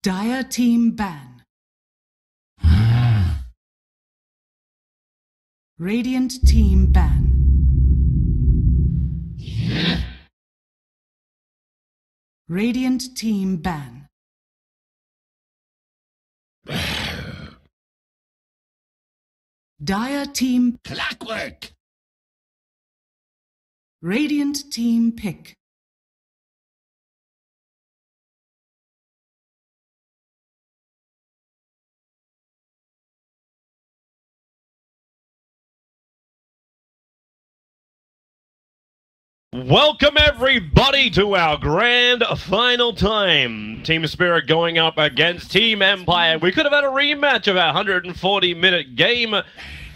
Dire team ban. Radiant team ban. Radiant team ban. Dire team Clockwork! Radiant team pick. Welcome everybody to our grand final time. Team Spirit going up against Team Empire. We could have had a rematch of our 140-minute game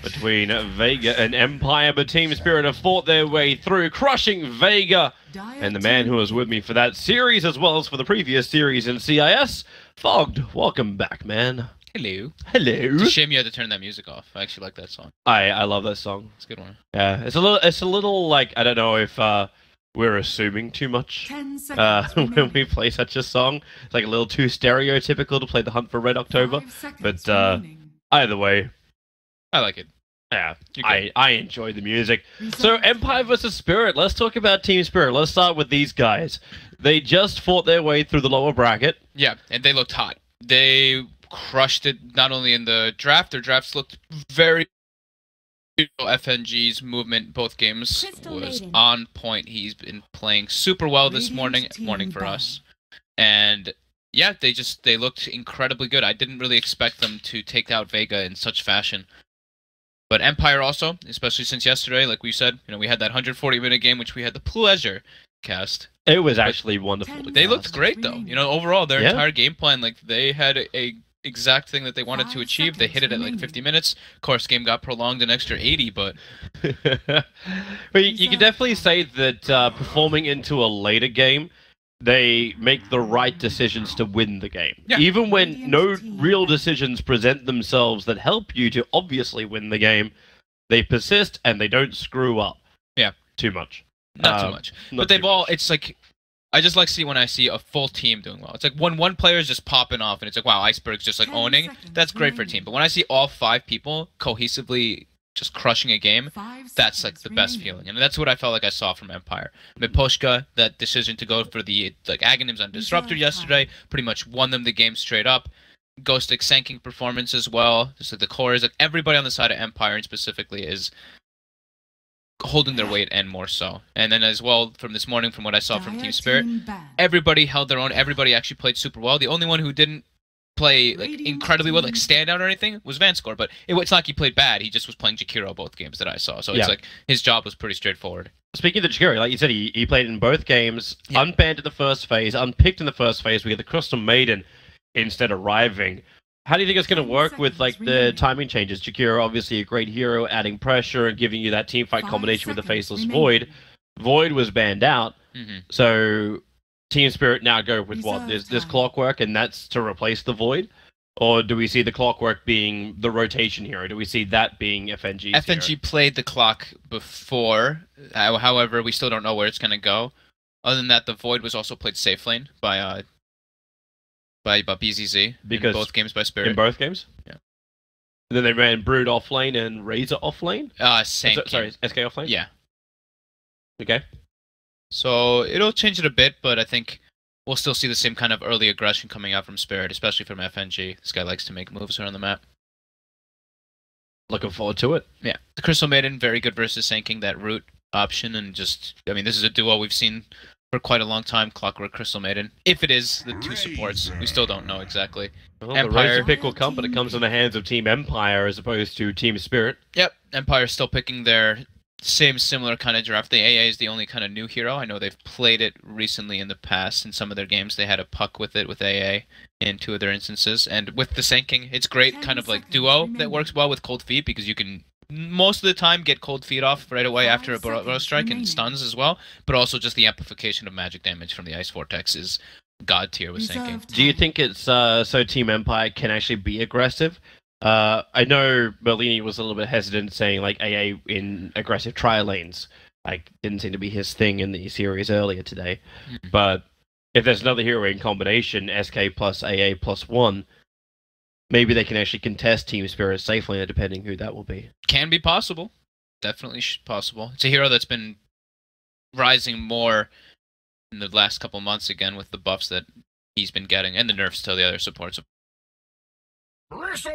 between Vega and Empire, but Team Spirit have fought their way through, crushing Vega. And the man who was with me for that series, as well as for the previous series in CIS, Fogged. Welcome back, man. Hello. Hello. It's a shame you had to turn that music off. I actually like that song. I love that song. It's a good one. Yeah, it's a little like, I don't know if we're assuming too much 10 seconds when we play such a song. It's like a little too stereotypical to play The Hunt for Red October. 5 seconds But remaining. either way, I like it. yeah, You're good. I enjoy the music. So Empire versus Spirit. Let's talk about Team Spirit. Let's start with these guys. They just fought their way through the lower bracket. Yeah, and they looked hot. They crushed it not only in the draft. Their drafts looked very... FNG's movement both games was on point. He's been playing super well this morning for us. And yeah, they looked incredibly good. I didn't really expect them to take out Vega in such fashion. But Empire also, especially since yesterday, like we said, we had that 140-minute game, which we had the pleasure cast. It was actually wonderful. They looked great, though. Overall, their Yeah. entire game plan, like, they had a exact thing that they wanted to 5 achieve. They hit it at, like, 50 minutes. Of course, game got prolonged an extra 80, but... But you can definitely say that performing into a later game, they make the right decisions to win the game. Yeah. Even when no real decisions present themselves that help you to obviously win the game, they persist and they don't screw up. Yeah. Too much. Not too much. not But they've too all... much. It's like... I just like when I see a full team doing well. It's like when one player is just popping off and it's like, wow, Iceberg's just like 10 owning. seconds That's great for a remaining. team. But when I see all 5 people cohesively just crushing a game, 5 that's like seconds the best remaining. feeling. And that's what I felt like I saw from Empire. Miposhka, that decision to go for the Aghanims on Disruptor yesterday, pretty much won them the game straight up. Ghost Xanking performance as well. Just like the core is like everybody on the side of Empire and specifically is holding their weight and more so. And then as well from this morning, from what I saw from Dire Team Spirit, team ban. everybody held their own. Everybody actually played super well. The only one who didn't play like Radiant incredibly well, like team. stand out or anything, was Vanscore. But it's not like he played bad. He just was playing Jakiro both games that I saw. So Yeah. it's like his job was pretty straightforward. Speaking of the Chikori, like you said, he played in both games, Yeah. unbanned in the first phase, unpicked in the first phase. We had the Crystal Maiden instead arriving. How do you think it's going to 10 work with like seconds the remaining. timing changes? Jakiro, obviously a great hero, adding pressure and giving you that team fight 5 combination with the seconds Faceless remaining. Void. Void was banned out, hmm so Team Spirit now go with what? Reserve This time. Clockwork, and that's to replace the Void? Or do we see the Clockwork being the rotation hero? Do we see that being FNG's FNG played the clock before. However, we still don't know where it's going to go. Other than that, the Void was also played safe lane by BZZ Because in both games by hero Spirit. in both games? Yeah. And then they ran Brood off lane and Razor off lane? Same. Sorry, SK off lane? Yeah. Okay. So it'll change it a bit, but I think we'll still see the same kind of early aggression coming out from Spirit, especially from FNG. This guy likes to make moves around the map. Looking forward to it. Yeah. The Crystal Maiden, very good versus Sanking, that root option, and just, I mean, this is a duo we've seen for quite a long time, Clockwork, Crystal Maiden. If it is the two supports, we still don't know exactly. Well, Empire- the Razor pick will come, but it comes in the hands of Team Empire as opposed to Team Spirit. Yep, Empire's still picking their similar kind of draft. The AA is the only kind of new hero. I know they've played it recently in the past. In some of their games, they had a puck with it with AA in 2 of their instances. And with the Sanking, it's great 10 kind of like seconds duo remaining. that works well with Cold Feet because you can most of the time get Cold Feet off right away 5 after a Burrow seconds Strike remaining. and stuns as well. But also just the amplification of magic damage from the Ice Vortex is god tier with Sanking. Reserve Do you time. think it's so Team Empire can actually be aggressive? I know Berlini was a little bit hesitant saying like AA in aggressive tri lanes. Like didn't seem to be his thing in the series earlier today. Mhm. But if there's another hero in combination, SK plus AA plus 1, maybe they can actually contest Team Spirit safely, depending who that will be. Can be possible. Definitely possible. It's a hero that's been rising more in the last couple months again with the buffs that he's been getting and the nerfs to the other supports.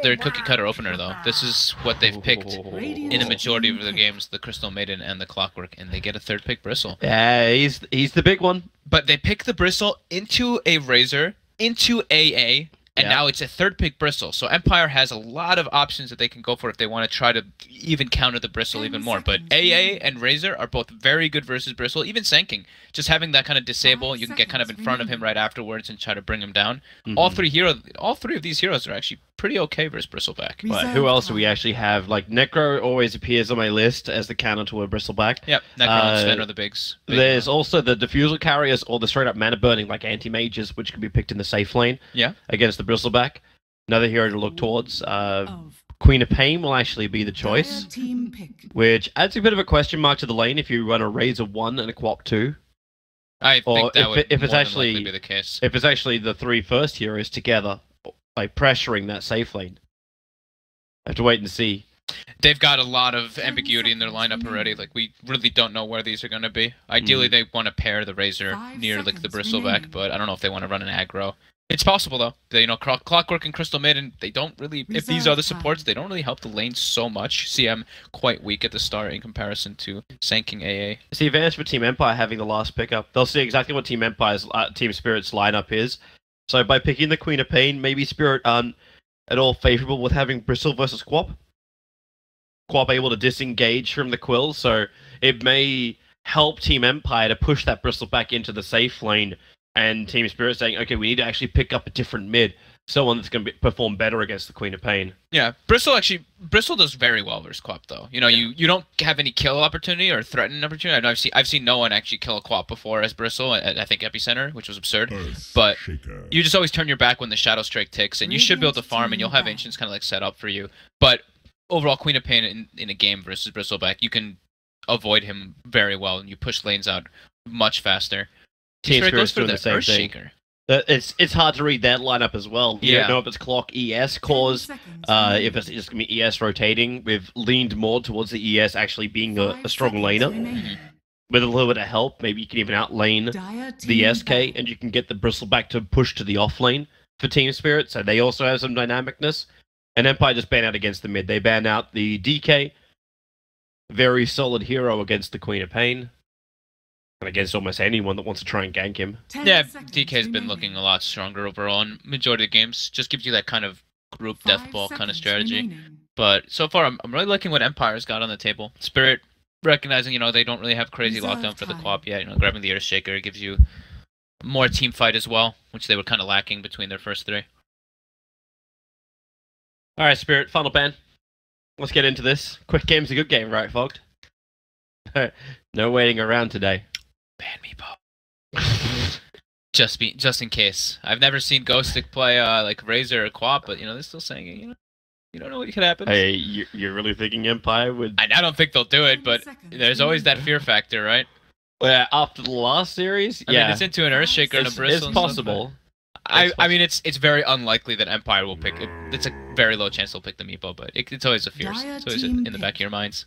Their cookie cutter opener though. This is what they've picked in a majority of their games, the Crystal Maiden and the Clockwork, and they get a third pick Bristle. Yeah, he's the big one. But they pick the Bristle into a Razor, into AA, and now it's a third pick Bristle. So Empire has a lot of options that they can go for if they want to try to even counter the Bristle even more. But AA and Razor are both very good versus Bristle. Even Sanking, just having that kind of disable, you can get kind of in front of him right afterwards and try to bring him down. All three of these heroes are actually pretty okay versus Bristleback. But who else do we actually have? Like Necro always appears on my list as the counter to a Bristleback. Yep, Necro and Sven are the bigs. There's also the Diffusal Carriers or the straight up mana burning like anti-mages, which can be picked in the safe lane. Yeah. Against the Bristleback. Another hero to look towards. Queen of Pain will actually be the choice, which adds a bit of a question mark to the lane if you run a Razor 1 and a Quap 2. I think that would if it's more actually than likely be the case. If it's actually the 3 first heroes together, like pressuring that safe lane. I have to wait and see. They've got a lot of ambiguity in their lineup already. Like, we really don't know where these are going to be. Ideally, they want to pair the Razor near like the Bristleback, but I don't know if they want to run an aggro. It's possible though. They, Clockwork and Crystal Maiden, they don't really. If these are the supports, they don't really help the lane so much. CM quite weak at the start in comparison to Sanking AA. It's the advantage for Team Empire having the last pickup. They'll see exactly what Team Spirit's lineup is. So by picking the Queen of Pain, maybe Spirit aren't at all favorable with having Bristle versus Quap. Quap able to disengage from the Quill, so it may help Team Empire to push that Bristle back into the safe lane. And Team Spirit saying, okay, we need to actually pick up a different mid, someone that's going to perform better against the Queen of Pain. Yeah, Bristle does very well versus Quap though. You know, you don't have any kill opportunity or threaten opportunity. I know I've seen no one actually kill a Quap before as Bristle at I think Epicenter, which was absurd. But you just always turn your back when the Shadow Strike ticks, and you should be able to farm, and you'll have Ancients kind of like set up for you. But overall, Queen of Pain in a game versus Bristleback, you can avoid him very well, and you push lanes out much faster. Team Spirit's doing the same thing. It's hard to read that lineup as well. You don't know if it's Clock ES cause, if it's just going to be ES rotating. We've leaned more towards the ES actually being a strong laner. With a little bit of help, maybe you can even outlane the SK, and you can get the Bristleback to push to the off lane for Team Spirit, so they also have some dynamicness. And Empire just ban out against the mid. They ban out the DK, very solid hero against the Queen of Pain. Against almost anyone that wants to try and gank him. Yeah, DK's been looking a lot stronger overall in majority of games. Just gives you that kind of group death ball kind of strategy. But so far, I'm really liking what Empire's got on the table. Spirit, recognizing, they don't really have crazy lockdown for the Quap yet. Grabbing the Earthshaker gives you more team fight as well, which they were kind of lacking between their first 3. Alright, Spirit, final ban. Let's get into this. Quick game's a good game, right, Fogged? No waiting around today. Ban me, Bob. just in case. I've never seen Ghostic play like Razor or Quap, but they're still saying it. You don't know what could happen. Hey, you're really thinking Empire would? I don't think they'll do it, but there's always that fear factor, right? Well, after the last series, I mean, it's into an Earthshaker and a Bristle. It's possible. I mean, it's very unlikely that Empire will pick it. It's a very low chance they'll pick the Meepo, but it's always a fear. It's always in the back of your minds.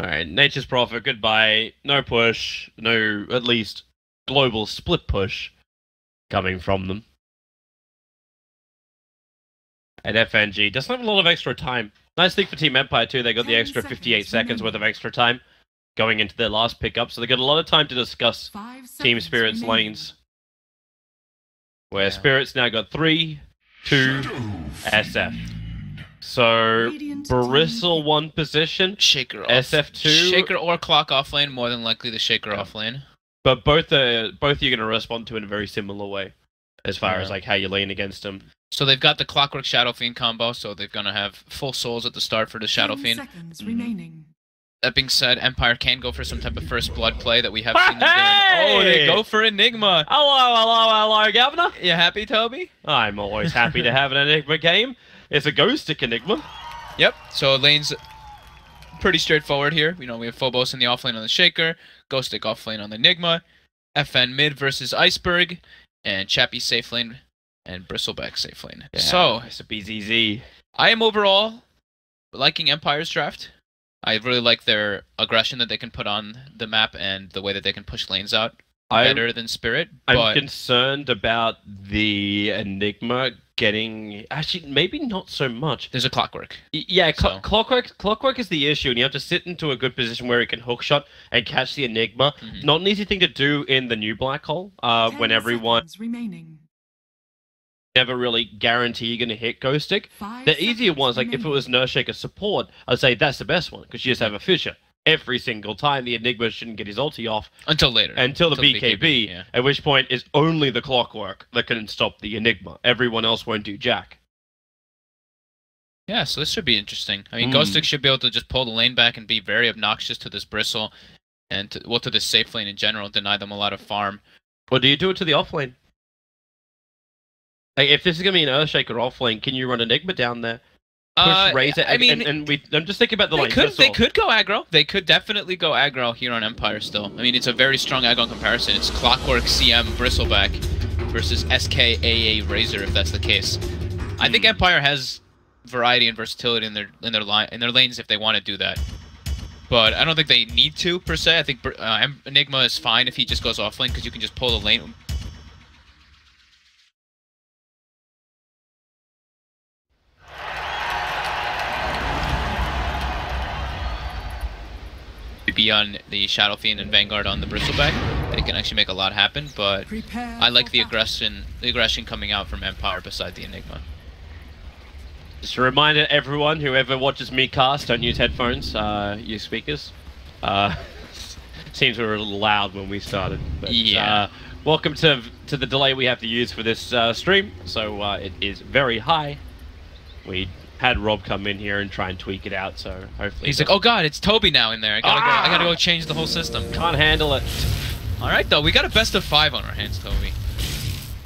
Alright, Nature's Prophet, goodbye. No push. No, at least, global split push coming from them. And FNG doesn't have a lot of extra time. Nice thing for Team Empire, too. They got the extra 58 seconds worth of extra time going into their last pickup, so they got a lot of time to discuss Team Spirit's lanes. Where Spirit's now got 3, 2, SF. So, Bristle 1 position, Shaker off. SF2. Shaker or Clock off lane, more than likely the Shaker off lane. But both you're going to respond to in a very similar way, as far as like how you lane against them. So they've got the Clockwork Shadow Fiend combo, so they're going to have full souls at the start for the Shadow Fiend. That being said, Empire can go for some type of first blood play that we have seen them doing. Oh, they go for Enigma. Hello, Governor. You happy, Toby? I'm always happy to have an Enigma game. It's a Ghostic Enigma. Yep, so lane's pretty straightforward here. We have Phobos in the offlane on the Shaker, Ghostic offlane on the Enigma. FN mid versus Iceberg, and Chappie safe lane, and Bristleback safe lane. Yeah, So, it's a BZZ. I am overall liking Empire's draft. I really like their aggression that they can put on the map and the way that they can push lanes out better than Spirit. I'm concerned about the Enigma getting... Actually, maybe not so much. There's a clockwork. Yeah, clockwork is the issue, and you have to sit into a good position where he can hookshot and catch the Enigma. Not an easy thing to do in the new Black Hole, when everyone... Never really guarantee you're going to hit Ghost Stick. The easier ones, like if it was Nurshaker support, I'd say that's the best one, because you just have a Fissure. Every single time the Enigma shouldn't get his ulti off. Until later. Until the BKB, yeah. At which point it's only the Clockwork that can stop the Enigma. Everyone else won't do jack. Yeah, so this should be interesting. I mean, Ghost Stick should be able to just pull the lane back and be very obnoxious to this Bristle, and to this safe lane in general, deny them a lot of farm. Or do you do it to the off lane? Like, if this is going to be an Earthshaker off lane, can you run Enigma down there? Push Razor, I'm just thinking about the lane. They could go aggro. They could definitely go aggro here on Empire still. I mean, it's a very strong aggro comparison. It's Clockwork CM Bristleback versus SKAA Razor, if that's the case. I think Empire has variety and versatility in their lanes if they want to do that. But I don't think they need to per se. I think Enigma is fine if he just goes off lane because you can just pull the lane. Be on the Shadow Fiend and Vanguard on the Bristleback, they can actually make a lot happen. But I like the aggression coming out from Empire beside the Enigma. Just a reminder to everyone, whoever watches me cast, don't use headphones, use speakers. Seems we were a little loud when we started. But, yeah. Welcome to the delay we have to use for this stream. So it is very high. We had Rob come in here and try and tweak it out, so hopefully... He's like, oh god, it's Toby now in there. I gotta go change the whole system. Can't handle it. Alright though, we got a best of 5 on our hands, Toby.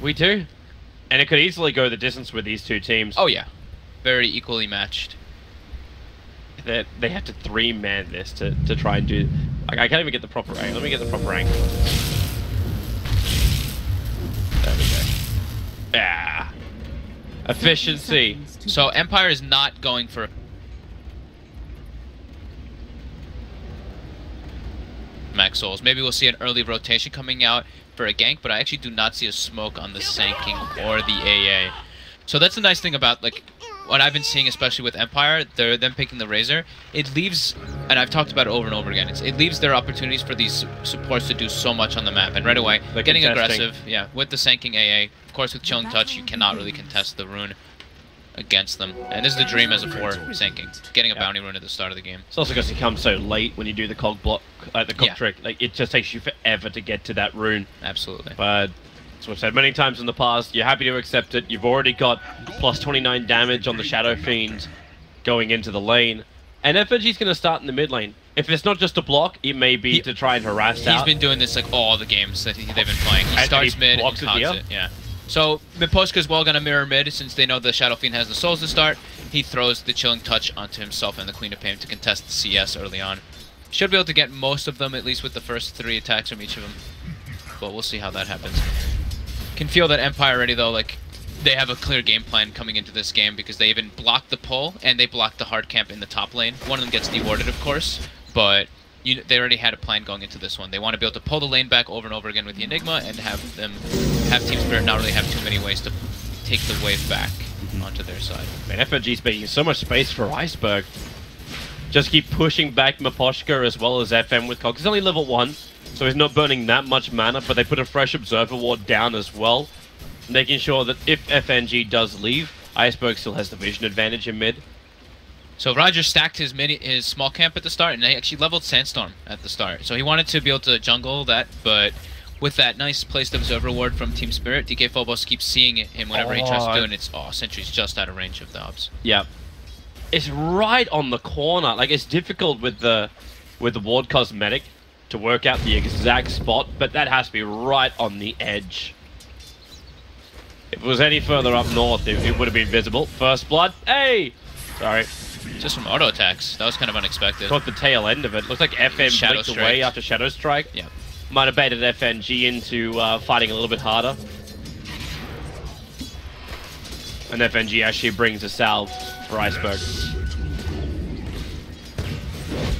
We do. And it could easily go the distance with these two teams. Oh yeah. Very equally matched. They have to 3-man this to try and do... I can't even get the proper angle. Let me get the proper angle. There we go. Yeah. Efficiency. So Empire is not going for max souls. Maybe we'll see an early rotation coming out for a gank, but I actually do not see a smoke on the Sanking or the AA. So that's the nice thing about like what I've been seeing, especially with Empire. Them picking the Razor. It leaves, and I've talked about it over and over again. It leaves their opportunities for these supports to do so much on the map, and right away getting aggressive. Yeah, with the Sanking AA. Of course, with Chilling Touch, you cannot really contest the rune against them. And this is the dream as a 4 Sanking, getting a bounty rune at the start of the game. It's also because it comes so late when you do the cog block, the cog trick. Like it just takes you forever to get to that rune. Absolutely. But as we've said many times in the past, you're happy to accept it. You've already got plus 29 damage on the Shadow Fiend going into the lane. And FNG's going to start in the mid lane. If it's not just a block, it may be to try and harass out. He's been doing this like all the games that they've been playing. He starts mid and taunts it. Yeah. So Miposhka's well gonna mirror mid since they know the Shadow Fiend has the souls to start. He throws the Chilling Touch onto himself and the Queen of Pain to contest the CS early on. Should be able to get most of them, at least with the first 3 attacks from each of them. But we'll see how that happens. Can feel that Empire already though, like they have a clear game plan coming into this game because they even blocked the pull and they blocked the hard camp in the top lane. One of them gets dewarded, of course, but they already had a plan going into this one. They want to be able to pull the lane back over and over again with the Enigma and have Team Spirit not really have too many ways to take the wave back onto their side. Man, FNG's making so much space for Iceberg. Just keep pushing back Miposhka as well as FM with Cog. He's only level 1, so he's not burning that much mana, but they put a fresh Observer Ward down as well, making sure that if FNG does leave, Iceberg still has the vision advantage in mid. So Roger stacked his small camp at the start, and he actually leveled Sandstorm at the start. So he wanted to be able to jungle that, but with that nice placed Observer Ward from Team Spirit, DK Phobos keeps seeing him whenever he tries to do it, and it's, Sentry's just out of range of the obs. Yeah. It's right on the corner. Like, it's difficult with the Ward Cosmetic to work out the exact spot, but that has to be right on the edge. If it was any further up north, it would have been visible. First blood. Hey! Sorry. Just from auto attacks. That was kind of unexpected. Caught the tail end of it. Looks like FM blinked away after Shadow Strike. Yeah. might have baited FNG into fighting a little bit harder. And FNG actually brings a salve for Iceberg.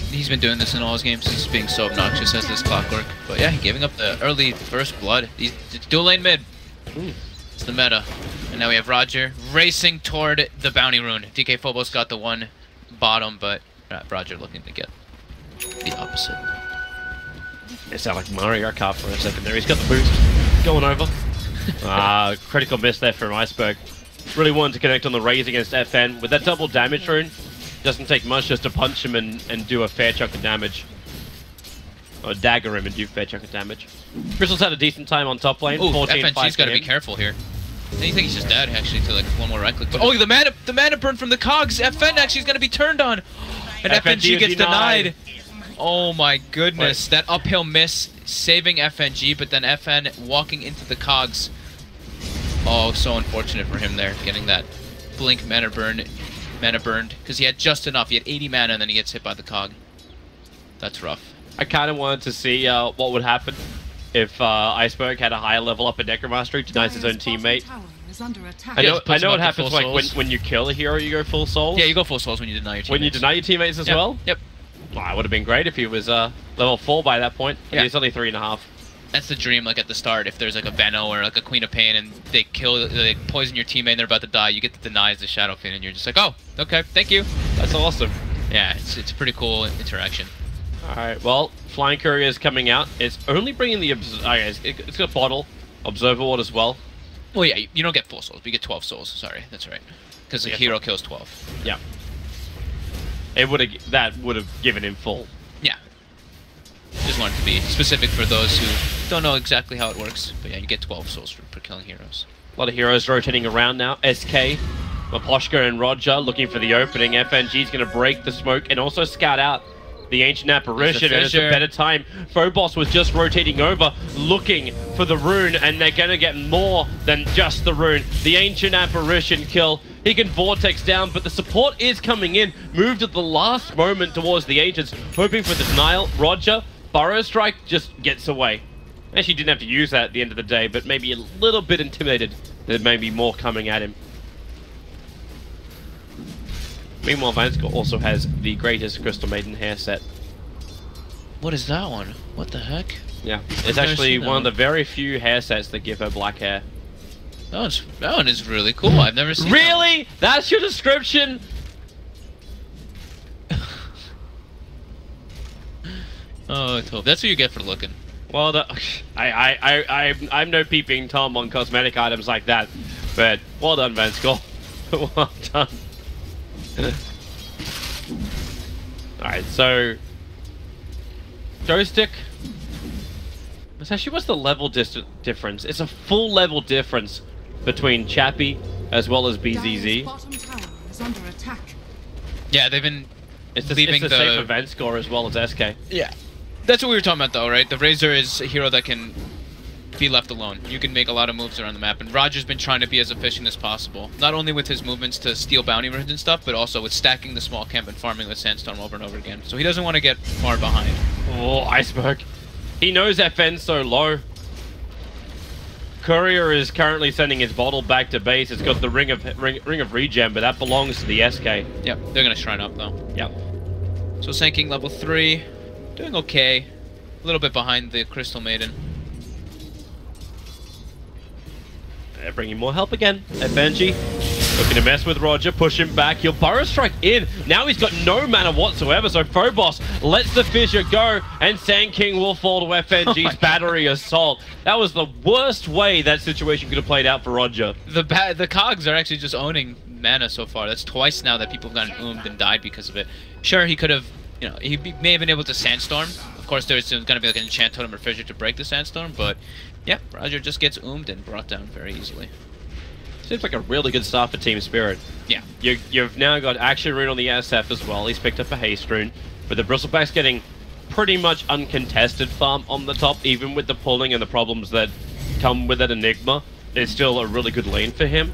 He's been doing this in all his games. He's being so obnoxious as this clockwork. But yeah, giving up the early first blood. He's dual lane mid. It's the meta. And now we have Roger racing toward the bounty rune. DK Phobos got the one bottom, but Roger looking to get the opposite. It sounded like Mario Kart for a second there. He's got the boost going over. Critical miss there from Iceberg. Really wanted to connect on the raise against FN. With that double damage rune, doesn't take much just to punch him and do a fair chunk of damage. Or dagger him and do fair chunk of damage. Crystal's had a decent time on top lane. Ooh, FNG's got to be careful here. I think he's just dead, actually, to like one more right click. But, oh, the mana burn from the cogs! FN actually is going to be turned on! And FNG gets denied! Oh my goodness, that uphill miss saving FNG, but then FN walking into the cogs. Oh, so unfortunate for him there, getting that blink mana burned, because he had just enough. He had 80 mana and then he gets hit by the cog. That's rough. I kind of wanted to see what would happen if Iceberg had a higher level up in Necromastery, denies his own teammate. I know what happens like when you kill a hero, you go full souls. Yeah, you go full souls when you deny your teammates. When you deny your teammates as well? Yep. Well, it would have been great if he was level 4 by that point. Yeah. He's only 3.5. That's the dream, like at the start, if there's like a Venno or like a Queen of Pain and they poison your teammate and they're about to die, you get to deny as the Shadow Fiend and you're just like, oh, okay, thank you. That's awesome. Yeah, it's a pretty cool interaction. Alright, well, Flying Courier is coming out. It's only bringing the... it's got Bottle, Observer Ward as well. Well, yeah, you don't get full souls, but you get 12 souls, sorry, that's right. Because the hero kills 12. Yeah. That would have given him full. Yeah. Just wanted to be specific for those who don't know exactly how it works. But yeah, you get 12 souls for killing heroes. A lot of heroes rotating around now. SK, Maposhka and Roger looking for the opening. FNG's going to break the smoke and also scout out the Ancient Apparition. And it's a better time. Phobos was just rotating over, looking for the rune, and they're going to get more than just the rune. The Ancient Apparition kill. He can Vortex down, but the support is coming in. Moved at the last moment towards the Ancients, hoping for the denial. Roger, Burrow Strike just gets away. Actually didn't have to use that at the end of the day, but maybe a little bit intimidated. There may be more coming at him. Meanwhile, Vanska also has the greatest Crystal Maiden hair set. What is that one? What the heck? Yeah, it's actually one of the very few hair sets that give her black hair. That one is really cool. I've never seen Really? That. That's your description? Oh, that's what you get for looking. Well, I'm no peeping Tom on cosmetic items like that, but well done, Vanska. Well done. Alright, so Joystick. Actually, what's the level difference? It's a full level difference between Chappie as well as BZZ. Yeah, they've been leaving the same event score as well as SK. Yeah, that's what we were talking about, though, right? The Razor is a hero that can be left alone. You can make a lot of moves around the map, and Roger's been trying to be as efficient as possible. Not only with his movements to steal bounty runes and stuff, but also with stacking the small camp and farming with Sandstorm over and over again. So he doesn't want to get far behind. Oh, Iceberg. He knows FN's so low. Courier is currently sending his bottle back to base. It's got the ring of regen, but that belongs to the SK. Yep, they're gonna shrine up though. Yep. So Sanking level 3, doing okay. A little bit behind the Crystal Maiden. They're bringing more help again. FNG looking to mess with Roger, push him back. He'll Burrow Strike in. Now he's got no mana whatsoever, so Phobos lets the Fissure go, and Sand King will fall to FNG's battery assault. That was the worst way that situation could have played out for Roger. The cogs are actually just owning mana so far. That's twice now that people have gotten oomed and died because of it. Sure, he could have, you know, he may have been able to Sandstorm. Of course, there's going to be like an enchant totem or fissure to break the Sandstorm, but yeah, Roger just gets oomed and brought down very easily. Seems like a really good start for Team Spirit. Yeah. You've now got Action Rune on the SF as well. He's picked up a Haste Rune, but the Bristleback's getting pretty much uncontested farm on the top, even with the pulling and the problems that come with that Enigma. It's still a really good lane for him.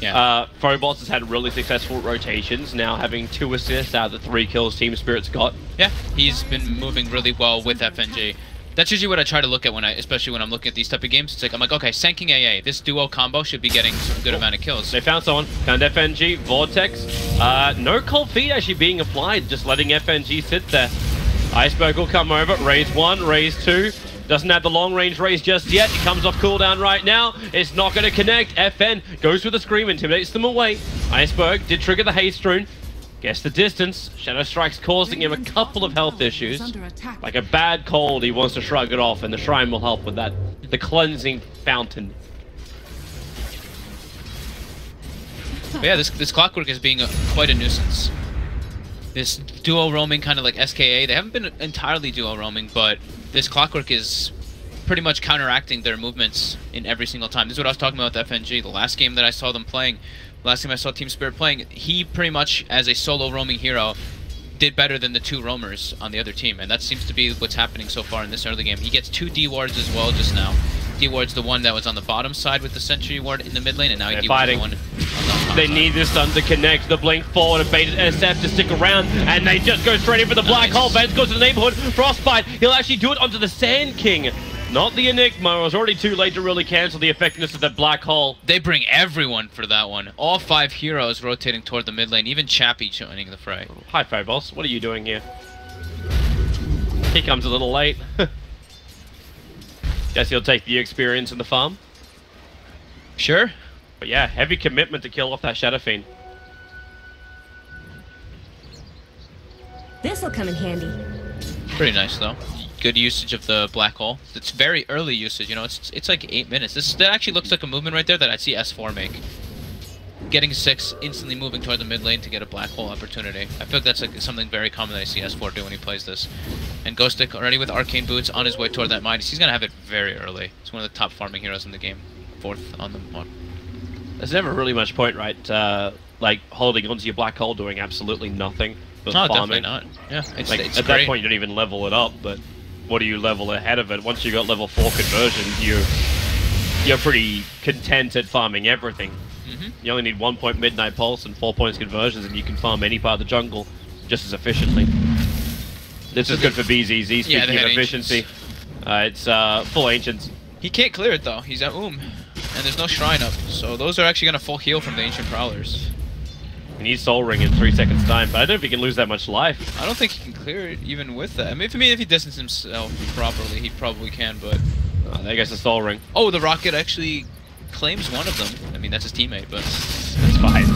Yeah. Phobos has had really successful rotations, now having 2 assists out of the 3 kills Team Spirit's got. Yeah, he's been moving really well with FNG. That's usually what I try to look at when especially when I'm looking at these type of games. It's like, I'm like, okay, Senking AA, this duo combo should be getting some good amount of kills. They found someone. Found FNG, Vortex. No cold feet actually being applied, just letting FNG sit there. Iceberg will come over, raise 1, raise 2. Doesn't have the long-range raise just yet. He comes off cooldown right now. It's not going to connect. FN goes for the scream, intimidates them away. Iceberg did trigger the haste rune. Guess the distance. Shadow Strike's causing him a couple of health issues. Like a bad cold, he wants to shrug it off, and the Shrine will help with that. The cleansing fountain. But yeah, this Clockwork is being quite a nuisance. This duo roaming, kind of like SKA, they haven't been entirely duo roaming, but this Clockwork is pretty much counteracting their movements in every single time. This is what I was talking about with FNG. The last game that I saw them playing, last time I saw Team Spirit playing, he pretty much, as a solo roaming hero, did better than the 2 roamers on the other team, and that seems to be what's happening so far in this early game. He gets 2 D-wards as well just now. D-ward's the one that was on the bottom side with the Sentry ward in the mid lane, and now he D-wards the one on the top They side. need this stun to connect. The blink forward and baited SF to stick around, and they just go straight in for the black hole. Vance goes to the neighborhood. Frostbite, he'll actually do it onto the Sand King. Not the Enigma. It was already too late to really cancel the effectiveness of that black hole. They bring everyone for that one. All 5 heroes rotating toward the mid lane, even Chappie joining the fray. Hi, Phobos. What are you doing here? He comes a little late. Guess he'll take the experience in the farm. Sure. But yeah, heavy commitment to kill off that Shadow Fiend. This'll come in handy. Pretty nice though. Good usage of the black hole. It's very early usage, you know, it's like 8 minutes. That actually looks like a movement right there that I see S4 make. Getting 6, instantly moving toward the mid lane to get a black hole opportunity. I feel like that's like something very common that I see S4 do when he plays this. And Ghostic already with Arcane Boots on his way toward that Midas. He's gonna have it very early. He's one of the top farming heroes in the game. 4th on the one. There's never really much point, right? Like holding onto your black hole, doing absolutely nothing. No, farming. definitely not. Yeah, it's Like, it's at great. that point, you don't even level it up, but what do you level ahead of it? Once you got level 4 conversion, you're pretty content at farming everything. You only need 1 point Midnight Pulse and 4 points conversions, and you can farm any part of the jungle just as efficiently. This is good for BZZ, speaking of efficiency. It's full Ancients. He can't clear it though. He's at and there's no Shrine up, so those are actually gonna full heal from the Ancient Prowlers. He needs Soul Ring in 3 seconds time, but I don't know if he can lose that much life. I don't think he can clear it even with that. I mean, if he distances himself properly, he probably can, but... There goes the Soul Ring. Oh, the Rocket actually claims one of them. I mean, that's his teammate, but... That's fine.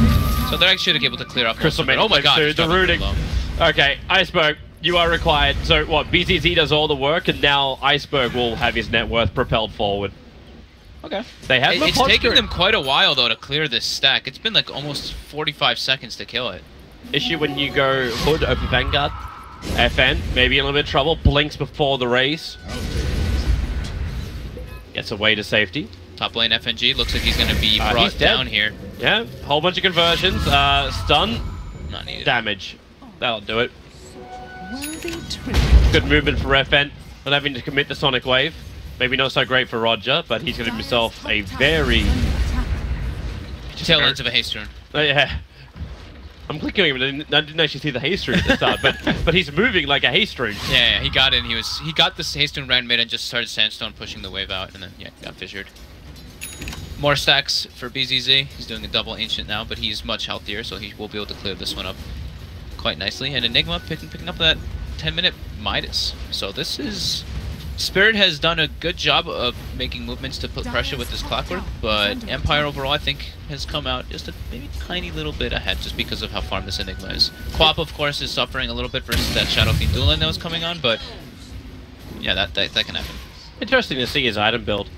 So they're actually able to clear off Crystal most of it. Maiden Oh my god, he's the dropping rooting. low. Okay, Iceberg, you are required. So what, BZZ does all the work, and now Iceberg will have his net worth propelled forward. Okay. They have It's taking them quite a while, though, to clear this stack. It's been like almost 45 seconds to kill it. Issue when you go Hood, open Vanguard. FN, maybe in a little bit of trouble. Blinks before the race. Gets away to safety. Top lane FNG looks like he's going to be brought down here. Yeah, whole bunch of conversions. Stun. Not needed. Damage. That'll do it. Worthy trick. Good movement for FN. Not having to commit the Sonic Wave. Maybe not so great for Roger, but he's given himself a very... Tail ends of a haste rune. Yeah. I'm clicking him, I didn't actually see the haste rune at the start, but he's moving like a haste rune. Yeah, he got in. He got this haste rune ran mid and just started Sandstone pushing the wave out, and then yeah, got fissured. More stacks for BZZ. He's doing a double ancient now, but he's much healthier, so he will be able to clear this one up quite nicely. And Enigma picking up that 10-minute Midas. So this is... Spirit has done a good job of making movements to put pressure with this Clockwork, but Empire overall, I think, has come out just a maybe tiny little bit ahead just because of how farm this Enigma is. Quap, of course, is suffering a little bit versus that Shadow Fiend dual lane that was coming on, but yeah, that can happen. Interesting to see his item build.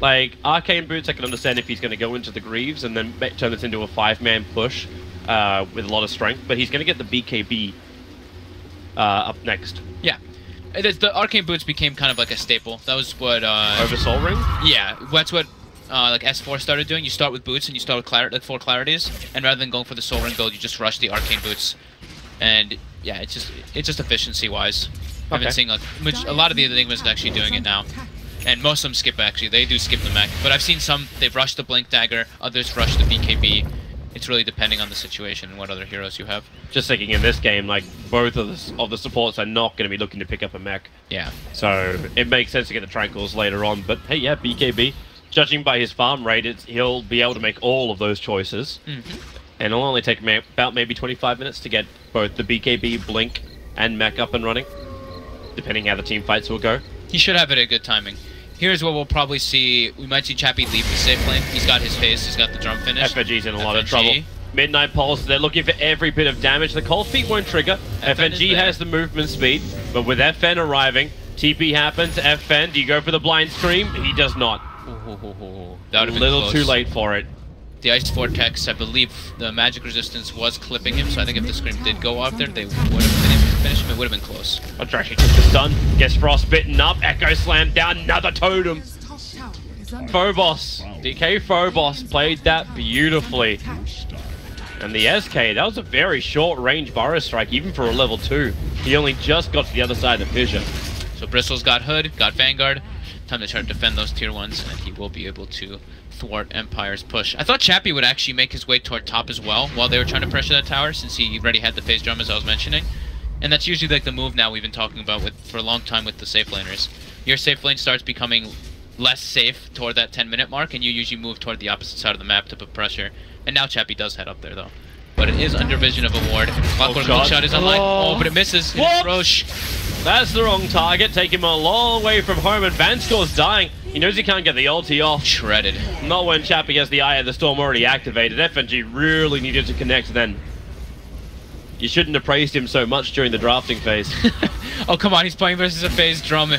Like, Arcane Boots, I can understand if he's going to go into the Greaves and then turn this into a 5-man push with a lot of strength, but he's going to get the BKB up next. Yeah. The Arcane Boots became kind of like a staple. That was what... Over Soul Ring? Yeah, that's what like S4 started doing. You start with Boots and you start with like 4 Clarities, and rather than going for the Soul Ring build, you just rush the Arcane Boots. And yeah, it's just efficiency-wise. I've been seeing like, a lot of the Enigmas are actually doing it now. And most of them skip, actually. They do skip the mech. But I've seen some, they've rushed the Blink Dagger, others rush the BKB. It's really depending on the situation and what other heroes you have. Just thinking in this game, like, both of the supports are not going to be looking to pick up a mech. Yeah. So it makes sense to get the Tranquils later on. But hey, yeah, BKB, judging by his farm rate, he'll be able to make all of those choices. And it'll only take about maybe 25 minutes to get both the BKB, Blink, and mech up and running, depending how the team fights will go. He should have it at good timing. Here's what we'll probably see. We might see Chappie leave the safe lane. He's got his phase. He's got the drum finish. FNG's in a lot of trouble. Midnight Pulse, they're looking for every bit of damage. The cold feet won't trigger. FNG has the movement speed, but with FN arriving, TP happens. FN, do you go for the blind scream? He does not. That would have been a little close. too late for it. The Ice Vortex, I believe the magic resistance was clipping him, so I think if the scream did go off there, they would have been able to finish him. It would have been close. Attraction took the stun, gets frostbitten up, Echo slammed down, another totem. Phobos, DK Phobos played that beautifully. And the SK, that was a very short range Burrow Strike, even for a level 2. He only just got to the other side of the fissure. So Bristle's got Hood, got Vanguard. Time to try to defend those tier 1s, and he will be able to thwart Empire's push. I thought Chappie would actually make his way toward top as well while they were trying to pressure that tower, since he already had the phase drum, as I was mentioning. And that's usually like the move now we've been talking about for a long time with the safe laners. Your safe lane starts becoming less safe toward that 10-minute mark, and you usually move toward the opposite side of the map to put pressure. And now Chappie does head up there, though. But it is under vision of a ward. Clockwork Hookshot is online. Oh, but it misses. It's Roche. That's the wrong target. Take him a long way from home, and Vanscore's dying. He knows he can't get the ulti off. Shredded. Not when Chappie has the Eye of the Storm already activated. FNG really needed to connect then. You shouldn't have praised him so much during the drafting phase. Oh, come on. He's playing versus a phase drum.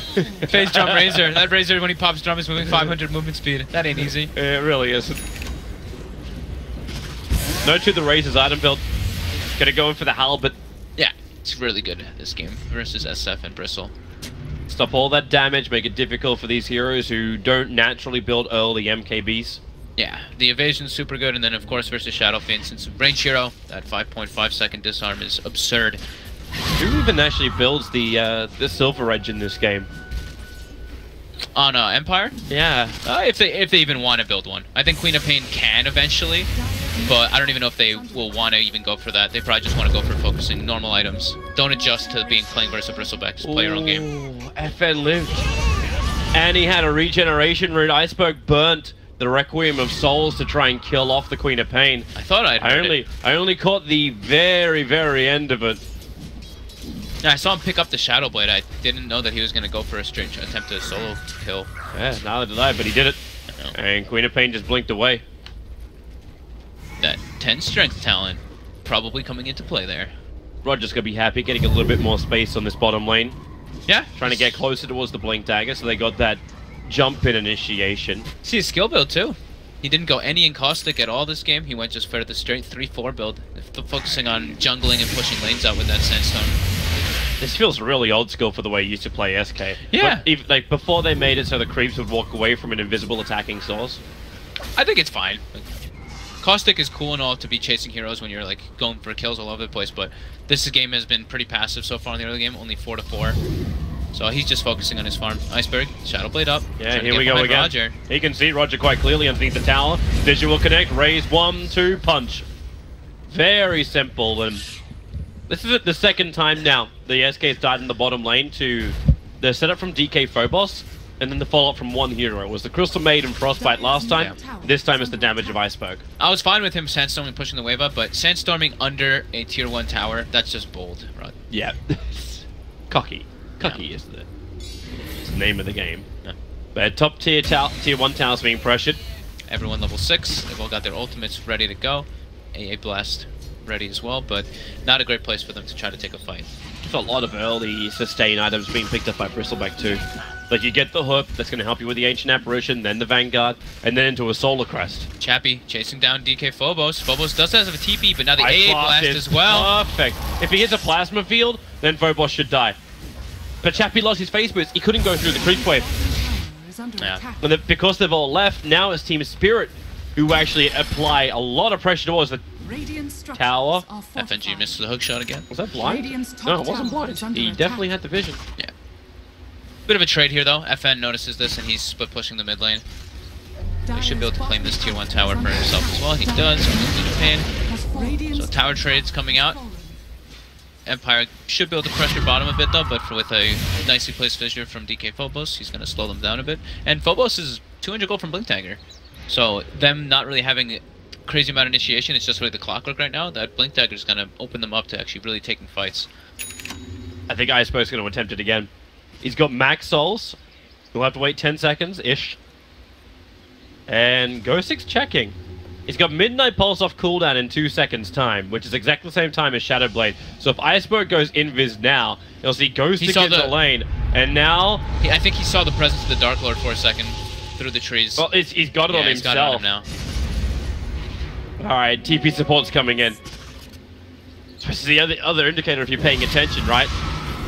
Phase drum Razor. That Razor, when he pops drum, is moving 500 movement speed. That ain't easy. It really isn't. No to the Razor's item build. Gonna go in for the Halberd. Yeah, it's really good this game versus SF and Bristle. Stop all that damage, make it difficult for these heroes who don't naturally build early MKBs. Yeah, the evasion's super good, and then of course versus Shadow Fiend, since range hero, that 5.5 second disarm is absurd. Who even actually builds the Silver Edge in this game? On Empire? Yeah. If they even want to build one. I think Queen of Pain can eventually, but I don't even know if they will want to even go for that. They probably just want to go for focusing normal items. Don't adjust to playing versus Bristleback. Just play your own game. FN lived. And he had a regeneration rune. Iceberg burnt the Requiem of Souls to try and kill off the Queen of Pain. I thought I only caught the very, very end of it. Yeah, I saw him pick up the Shadow Blade. I didn't know that he was going to go for a straight attempt at a solo kill. Yeah, neither did I, but he did it. And Queen of Pain just blinked away. That 10 strength talent probably coming into play there. Roger's going to be happy getting a little bit more space on this bottom lane. Yeah. Trying to get closer towards the Blink Dagger, so they got that jump in initiation. See his skill build too. He didn't go any encaustic at all this game. He went just for the straight 3-4 build, focusing on jungling and pushing lanes out with that Sandstorm. This feels really old school for the way you used to play SK. Yeah. But even, like, before they made it so the creeps would walk away from an invisible attacking source. I think it's fine. Caustic is cool and all to be chasing heroes when you're like going for kills all over the place, but this game has been pretty passive so far in the early game, only 4-4. So he's just focusing on his farm. Iceberg, Shadow Blade up. Yeah, here we go again. Roger. He can see Roger quite clearly underneath the tower. Visual connect, raise 1-2, punch. Very simple, and this is the second time now the SK's died in the bottom lane to the setup from DK Phobos, and then the follow-up from one hero. It was the Crystal Maid and Frostbite last time. Yeah. This time it's the damage of Iceberg. I was fine with him sandstorming, pushing the wave up, but sandstorming under a tier 1 tower, that's just bold, Rod. Yeah. Cocky. Cocky is the name of the game. Yeah. But top tier 1 towers being pressured. Everyone level 6. They've all got their ultimates ready to go. AA Blast ready as well, but not a great place for them to try to take a fight. There's a lot of early sustain items being picked up by Bristleback too. Like you get the hook, that's going to help you with the Ancient Apparition, then the Vanguard, and then into a Solar Crest. Chappie chasing down DK Phobos. Phobos does have a TP, but now the AA Blast as well. Perfect. If he hits a Plasma Field, then Phobos should die. But Chappie lost his phase boost. He couldn't go through the creep wave. Yeah. And because they've all left, now it's Team Spirit who actually apply a lot of pressure towards the tower. FNG missed the hook shot again. Was that blind? No, it wasn't blind. He definitely had the vision. Yeah. Bit of a trade here though. FN notices this and he's split pushing the mid lane. He should be able to claim this tier 1 tower for himself as well. He does. So tower trades coming out. Empire should be able to pressure bottom a bit though, but with a nicely placed fissure from DK Phobos, he's going to slow them down a bit. And Phobos is 200 gold from Blink Dagger. So them not really having a crazy amount of initiation, it's just really the clockwork right now. That Blink Dagger is going to open them up to actually really taking fights. I think Iceberg's going to attempt it again. He's got max souls. He'll have to wait 10 seconds-ish. And Go6 checking. He's got Midnight Pulse off cooldown in 2 seconds time, which is exactly the same time as Shadow Blade. So if Iceberg goes invis now, you'll see Go6 in the lane. And now... I think he saw the presence of the Dark Lord for a second through the trees. Well, he's got it on himself. He's got it on him now. Alright, TP support's coming in. So this is the other indicator if you're paying attention, right?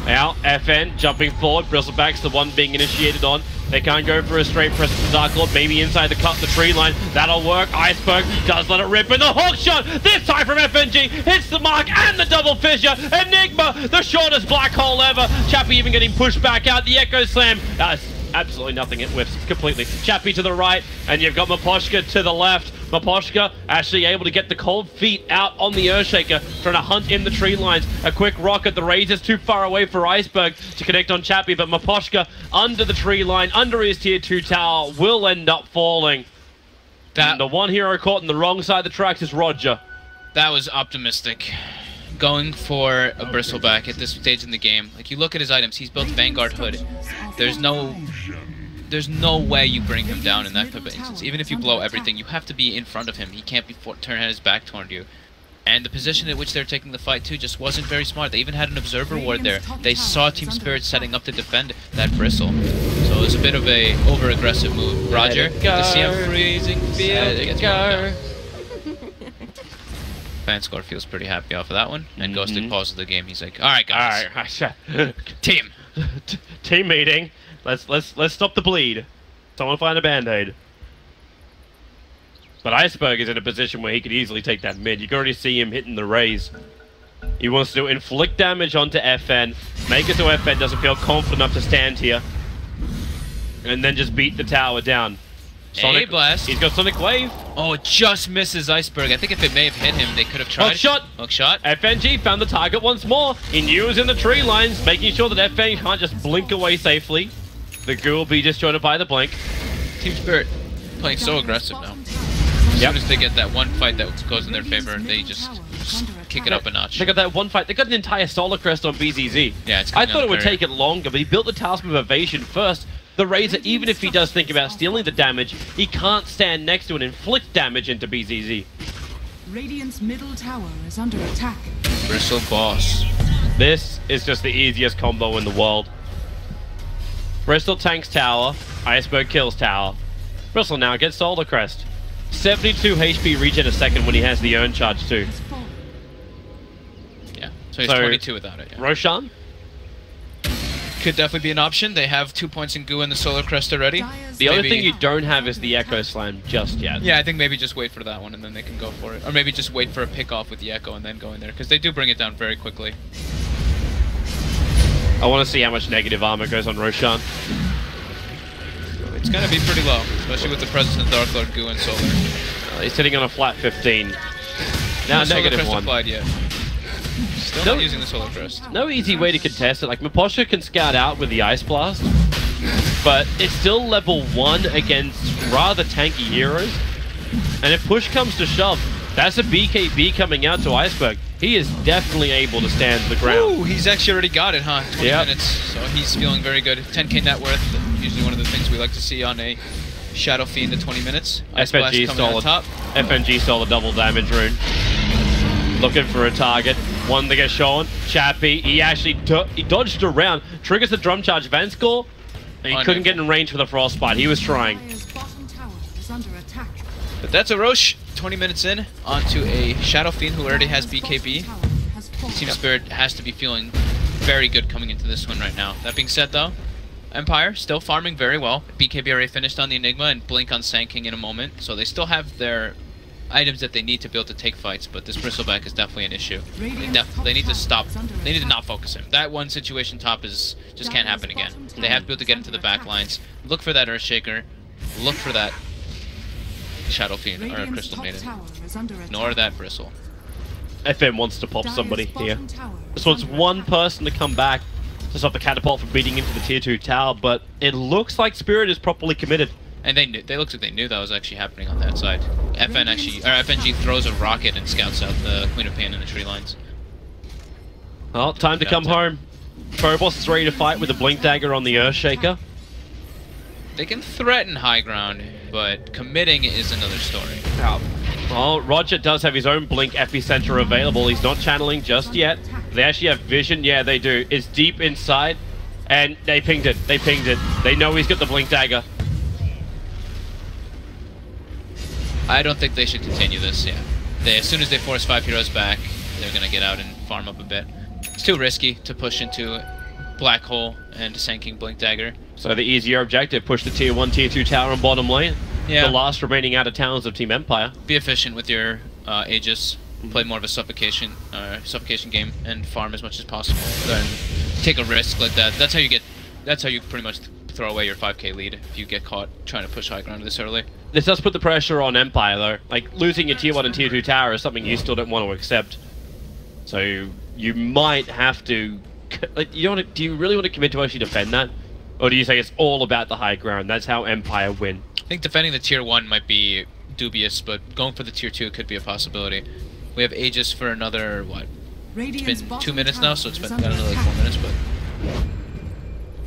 Now, FN jumping forward, Bristleback's the one being initiated on. They can't go for a straight press to the Dark Lord, maybe inside the cut, the tree line. That'll work. Iceberg does let it rip, and the hook shot, this time from FNG, hits the mark and the double fissure. Enigma, the shortest black hole ever. Chappie even getting pushed back out. The Echo Slam, absolutely nothing, it whiffs completely. Chappie to the right, and you've got Maposhka to the left. Maposhka actually able to get the cold feet out on the Earthshaker, trying to hunt in the tree lines. A quick rocket, the Razor's too far away for Iceberg to connect on Chappie, but Maposhka under the tree line, under his tier 2 tower, will end up falling. And the one hero caught on the wrong side of the tracks is Roger. That was optimistic. Going for a Bristleback at this stage in the game. Like, you look at his items, he's built Vanguard Hood. There's no way you bring him down in that type of instance. Even if you blow everything, you have to be in front of him. He can't be turning his back toward you. And the position at which they're taking the fight too just wasn't very smart. They even had an observer ward there. They saw Team Spirit setting up to defend that Bristle. So it was a bit of a over-aggressive move. Roger, to see him freezing field, gets go. Fanscore feels pretty happy off of that one. And Ghosted pauses the game. He's like, alright guys. Alright, team. Team meeting. Let's stop the bleed. Someone find a band-aid. But Iceberg is in a position where he could easily take that mid. You can already see him hitting the raise. He wants to inflict damage onto FN, make it so FN doesn't feel confident enough to stand here, and then just beat the tower down. Sonic Blast. He's got Sonic Wave. Oh, it just misses Iceberg. I think if it may have hit him, they could have tried. Hook shot. Hook shot. FNG found the target once more. He knew he was in the tree lines, making sure that FN can't just blink away safely. The goo will be disjointed by the blink. Team Spirit playing so aggressive now. As soon as they get that one fight that goes in their favor, they just kick it up a notch. They got that one fight. They got an entire Solar Crest on BZZ. Yeah, it's I thought it would take it longer, but he built the Talisman of Evasion first. The Razor, even if he does think about stealing the damage, he can't stand next to and inflict damage into BZZ. Radiant's middle tower is under attack. Bristle boss. This is just the easiest combo in the world. Bristle tanks tower, Iceberg kills tower. Bristle now gets Solar Crest. 72 HP regen a second when he has the Urn Charge too. Yeah, so he's 22 without it. Yeah. Roshan? Could definitely be an option. They have 2 points in goo and the Solar Crest already. The only thing you don't have is the Echo Slam just yet. Yeah, I think maybe just wait for that one and then they can go for it. Or maybe just wait for a pick off with the Echo and then go in there, because they do bring it down very quickly. I want to see how much negative armor goes on Roshan. It's going to be pretty low, especially with the presence of Dark Lord, Goo, and Solar. He's sitting on a flat 15. Now no negative Solar Crest 1. applied yet. Still not using the Solar Crest. No easy way to contest it. Like, Maposha can scout out with the Ice Blast, but it's still level 1 against rather tanky heroes. And if push comes to shove, that's a BKB coming out to Iceberg. He is definitely able to stand the ground. Ooh, he's actually already got it, huh? 20 minutes, so he's feeling very good. 10k net worth, usually one of the things we like to see on a Shadow Fiend at 20 minutes. Ice Blast coming on top. FNG stole a double damage rune. Looking for a target. One that gets shown. Chappie, he actually he dodged around. Triggers the drum charge Vanscore. And he couldn't get in range for the Frostbite. He was trying. But that's a Roche. 20 minutes in, onto a Shadow Fiend who already has BKB. Team Spirit has to be feeling very good coming into this one right now. That being said though, Empire still farming very well. BKB already finished on the Enigma and Blink on Sand King in a moment, so they still have their items that they need to be able to take fights, but this Bristleback is definitely an issue. They need to stop. They need to not focus him. That one situation top is just can't happen again. They have to be able to get into the back lines. Look for that Earthshaker. Look for that Shadow Fiend or Radiant's Crystal top Maiden. tower is under Nor attack. that Bristle. FM wants to pop Dire's somebody here. bottom tower Just is wants under one attack. person to come back to stop the catapult from beating into the tier 2 tower, but it looks like Spirit is properly committed. And they looked like they knew that was actually happening on that side. FNG throws a rocket and scouts out the Queen of Pain in the tree lines. Well, time to come home. Phobos is ready to fight with the Blink Dagger on the Earthshaker. They can threaten high ground, but committing is another story. Well, Roger does have his own Blink Epicenter available. He's not channeling just yet. They actually have vision. Yeah, they do. It's deep inside. And they pinged it. They pinged it. They know he's got the Blink Dagger. I don't think they should continue this, yeah. As soon as they force 5 heroes back, they're going to get out and farm up a bit. It's too risky to push into Black Hole and Sand King Blink Dagger. So the easier objective, push the tier 1, tier 2 tower on bottom lane. Yeah. The last remaining out of towns of Team Empire. Be efficient with your Aegis. Play more of a suffocation game and farm as much as possible. Then take a risk like that. That's how you pretty much throw away your 5k lead if you get caught trying to push high ground this early. This does put the pressure on Empire though. Like losing your tier 1 and tier 2 tower is something you still don't want to accept. So you might have to, like, do you really want to commit to actually defend that? Or do you say it's all about the high ground? That's how Empire win. I think defending the tier 1 might be dubious, but going for the tier 2 could be a possibility. We have Aegis for another, what? It's been 2 minutes now, so it's been another like 4 minutes, but...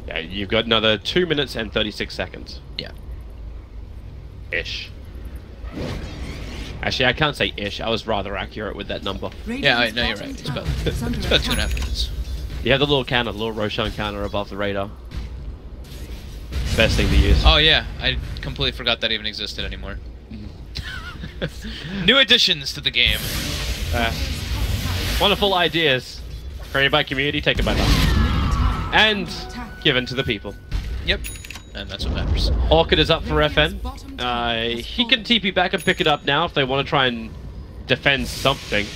Yeah, you've got another 2 minutes and 36 seconds. Yeah. Ish. Actually, I can't say ish. I was rather accurate with that number. Yeah, no, you're right. It's about 2.5 minutes. You have the little counter, the little Roshan counter above the radar. Best thing to use. Oh yeah, I completely forgot that even existed anymore. New additions to the game. Wonderful ideas. Created by community, taken by them. And given to the people. Yep. And that's what matters. Orchid is up for FN. He can TP back and pick it up now if they want to try and defend something.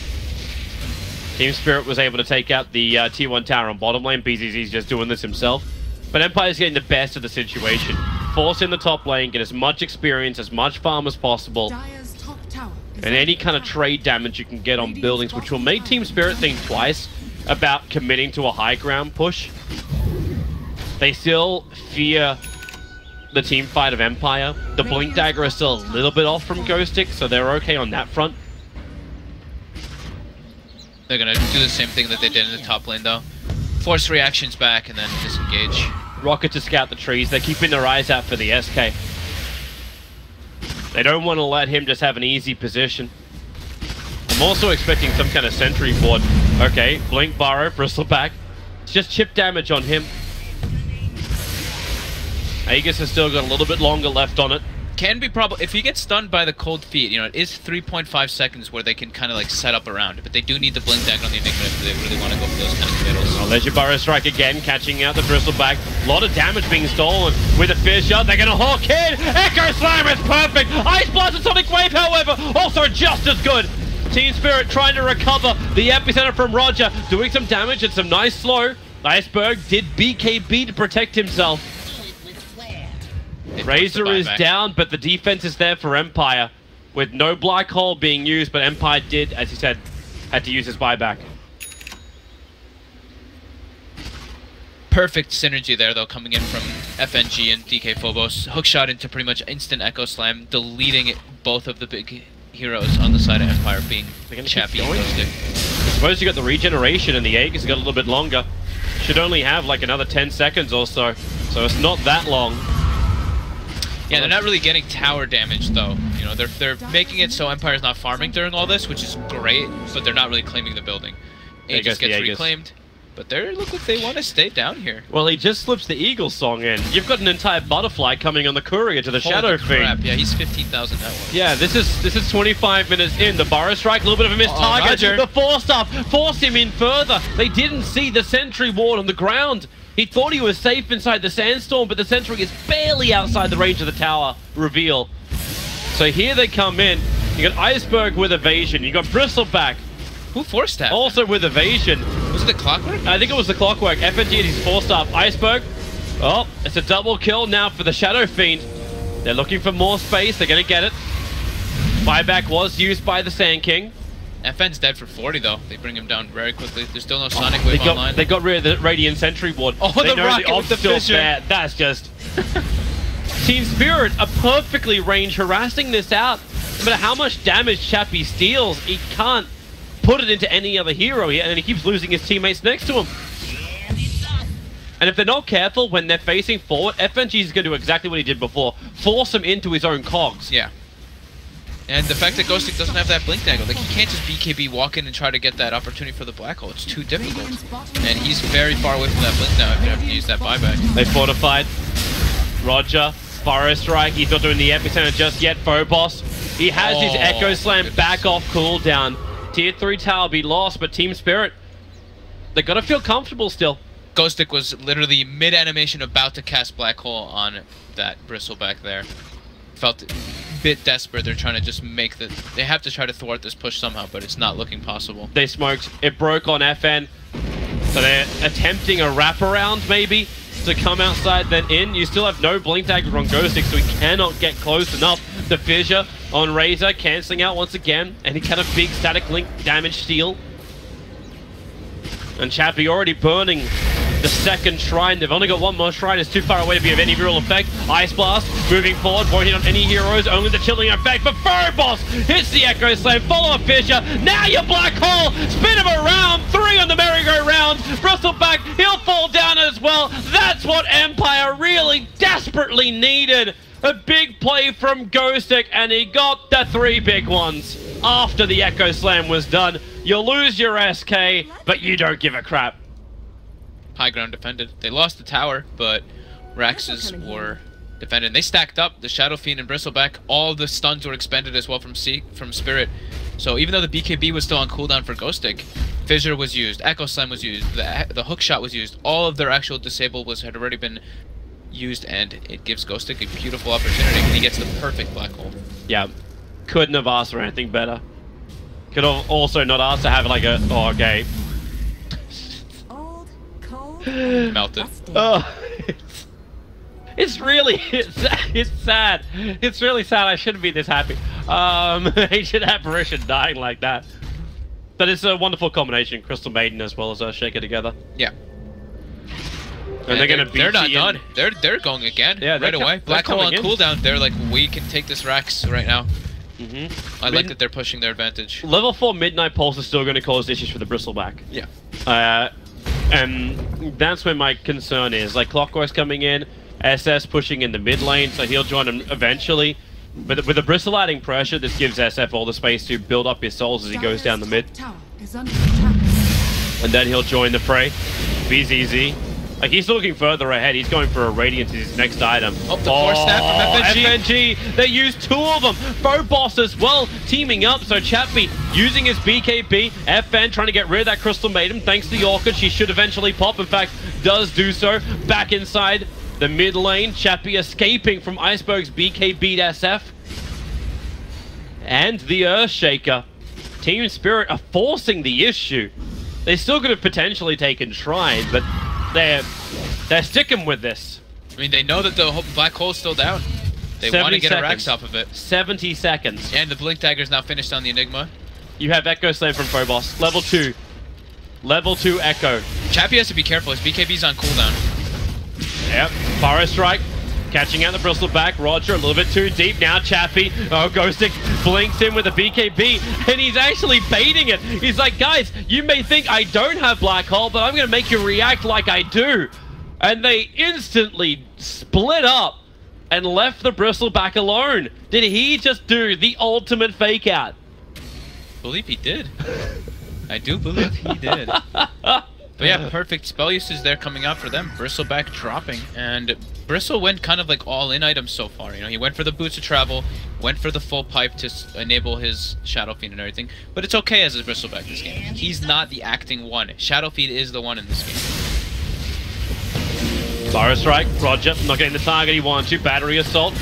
Team Spirit was able to take out the tier 1 tower on bottom lane. BZZ's just doing this himself. But Empire's getting the best of the situation. Force in the top lane, get as much experience, as much farm as possible. And any kind of trade damage you can get on buildings, which will make Team Spirit think twice about committing to a high ground push. They still fear the team fight of Empire. The Blink Dagger is still a little bit off from Ghostic, so they're okay on that front. They're gonna do the same thing that they did in the top lane though. Force reactions back and then disengage. Rocket to scout the trees. They're keeping their eyes out for the SK. They don't want to let him just have an easy position. I'm also expecting some kind of sentry board. Okay, Blink Burrow, Bristleback. It's just chip damage on him. Aegis has still got a little bit longer left on it. Can be probably if he gets stunned by the cold feet, you know, it is 3.5 seconds where they can kind of like set up around it, but they do need the Blink Dagger on the Enigma if they really want to go for those kind of committals. Oh, there's your Burrow Strike again, catching out the Bristleback. A lot of damage being stolen with a Fear Shot. They're going to hawk in. Echo Slam is perfect. Ice Blast and Sonic Wave, however, also just as good. Team Spirit trying to recover the epicenter from Roger, doing some damage and some nice slow. Iceberg did BKB to protect himself. Razor is down, but the defense is there for Empire. With no Black Hole being used, but Empire did, as he said, had to use his buyback. Perfect synergy there, though, coming in from FNG and DK Phobos. Hookshot into pretty much instant Echo Slam, deleting both of the big heroes on the side of Empire being Chappy and Ghostic. I suppose you got the regeneration and the Aegis got a little bit longer. Should only have like another 10 seconds or so. So it's not that long. Yeah, they're not really getting tower damage though. You know, they're making it so Empire's not farming during all this, which is great, but they're not really claiming the building. Aegis gets reclaimed, but they look like they want to stay down here. Well, he just slips the Eagle song in. You've got an entire butterfly coming on the courier to the Shadow Fiend. Yeah, he's 15,000 net worth. Yeah, this is 25 minutes in. The Burrow Strike, a little bit of a missed target. Roger. The force up forced him in further. They didn't see the sentry ward on the ground. He thought he was safe inside the sandstorm, but the sentry is barely outside the range of the tower reveal. So here they come in. You got Iceberg with evasion. You got Bristleback. Who forced that? Also with evasion. Was it the Clockwork? I think it was the Clockwork. FNG is forced up. Iceberg. Oh, it's a double kill now for the Shadow Fiend. They're looking for more space. They're going to get it. Buyback was used by the Sand King. FN's dead for 40 though. They bring him down very quickly. There's still no Sonic Wave online. They got rid of the Radiant Sentry Ward. Oh, they the rocket with the fissure. There. That's just... Team Spirit are perfectly range harassing this out. No matter how much damage Chappie steals, he can't put it into any other hero here, and he keeps losing his teammates next to him. And if they're not careful when they're facing forward, FNG is going to do exactly what he did before. Force him into his own cogs. Yeah. And the fact that Ghostic doesn't have that blink dagger, like he can't just BKB walk in and try to get that opportunity for the black hole. It's too difficult. And he's very far away from that blink now if you have to use that buyback. They fortified. Roger. Fire Strike. He's not doing the epicenter just yet. Phobos. He has his Echo Slam back off cooldown. Tier 3 tower be lost, but Team Spirit, they gotta feel comfortable still. Ghostic was literally mid-animation about to cast Black Hole on that Bristleback there. Felt a bit desperate. They're trying to just make the... They have to try to thwart this push somehow, but it's not looking possible. They smoked. It broke on FN. So they're attempting a wraparound, maybe, to come outside then in. You still have no Blink Dagger on Ghostic, so he cannot get close enough. The Fissure on Razor, cancelling out once again. And he had a big static link damage steal. And Chappie already burning the second shrine. They've only got one more shrine. It's too far away to be of any real effect. Ice Blast moving forward, won't hit on any heroes, only the chilling effect. But Phobos hits the Echo Slam, follow up Fissure. Now your Black Hole, spin him around, 3 on the merry-go-round. Bristleback, he'll fall down as well. That's what Empire really desperately needed. A big play from Ghostic, and he got the 3 big ones. After the Echo Slam was done, you'll lose your SK, but you don't give a crap. High ground defended. They lost the tower, but Raxes were defended. They stacked up. The Shadow Fiend and Bristleback, all the stuns were expended as well from Spirit. So even though the BKB was still on cooldown for Ghostic, Fissure was used, Echo Slam was used, the hook shot was used, all of their actual disable had already been used, and it gives Ghostic a beautiful opportunity, and he gets the perfect Black Hole. Yeah, couldn't have asked for anything better. Could have also not asked to have like a... Oh, okay. Old, cold, Melted. Oh, it's really... It's sad. It's really sad. I shouldn't be this happy. Ancient Apparition dying like that. But it's a wonderful combination. Crystal Maiden as well as Shaker together. Yeah. And they're gonna beat They're not done. They're going again. Yeah, right away. Black Hole on cooldown. They're like, we can take this Rax right now. I like that they're pushing their advantage. Level 4 Midnight Pulse is still going to cause issues for the Bristleback. Yeah. And that's where my concern is. Like, Clockwork's coming in, SS pushing in the mid lane, so he'll join him eventually. But with the Bristle adding pressure, this gives SF all the space to build up his souls as he goes down the mid. And then he'll join the fray. BZZ. Like, he's looking further ahead. He's going for a Radiance as his next item. Oh, the force snap from FNG. FNG. They used 2 of them. Phobos as well, teaming up. So Chappie using his BKB. FN trying to get rid of that Crystal Maiden. Thanks to the Orchid, she should eventually pop. In fact, does do so. Back inside the mid lane. Chappie escaping from Iceberg's BKB SF. And the Earthshaker. Team Spirit are forcing the issue. They still could have potentially taken Shrine, but they're sticking with this. I mean, they know that the Black Hole's still down. They want to get a Rax off of it. 70 seconds. And the Blink Dagger's now finished on the Enigma. You have Echo Slam from Phobos. Level 2. Level 2 Echo. Chappie has to be careful. His BKB's on cooldown. Yep. Fire Strike. Catching out the Bristleback. Roger, a little bit too deep now. Chappie. Oh, Ghostic blinks in with a BKB, and he's actually baiting it. He's like, guys, you may think I don't have Black Hole, but I'm going to make you react like I do. And they instantly split up and left the Bristleback alone. Did he just do the ultimate fake out? I believe he did. I do believe he did. But yeah, perfect spell usage there coming out for them. Bristleback dropping, and Bristle went kind of like all-in items so far. You know, he went for the Boots of Travel, went for the full pipe to enable his Shadow Fiend and everything. But it's okay as a Bristleback this game. He's not the acting one. Shadow Fiend is the one in this game. Fire Strike, Roger, not getting the target he wanted to. Battery Assault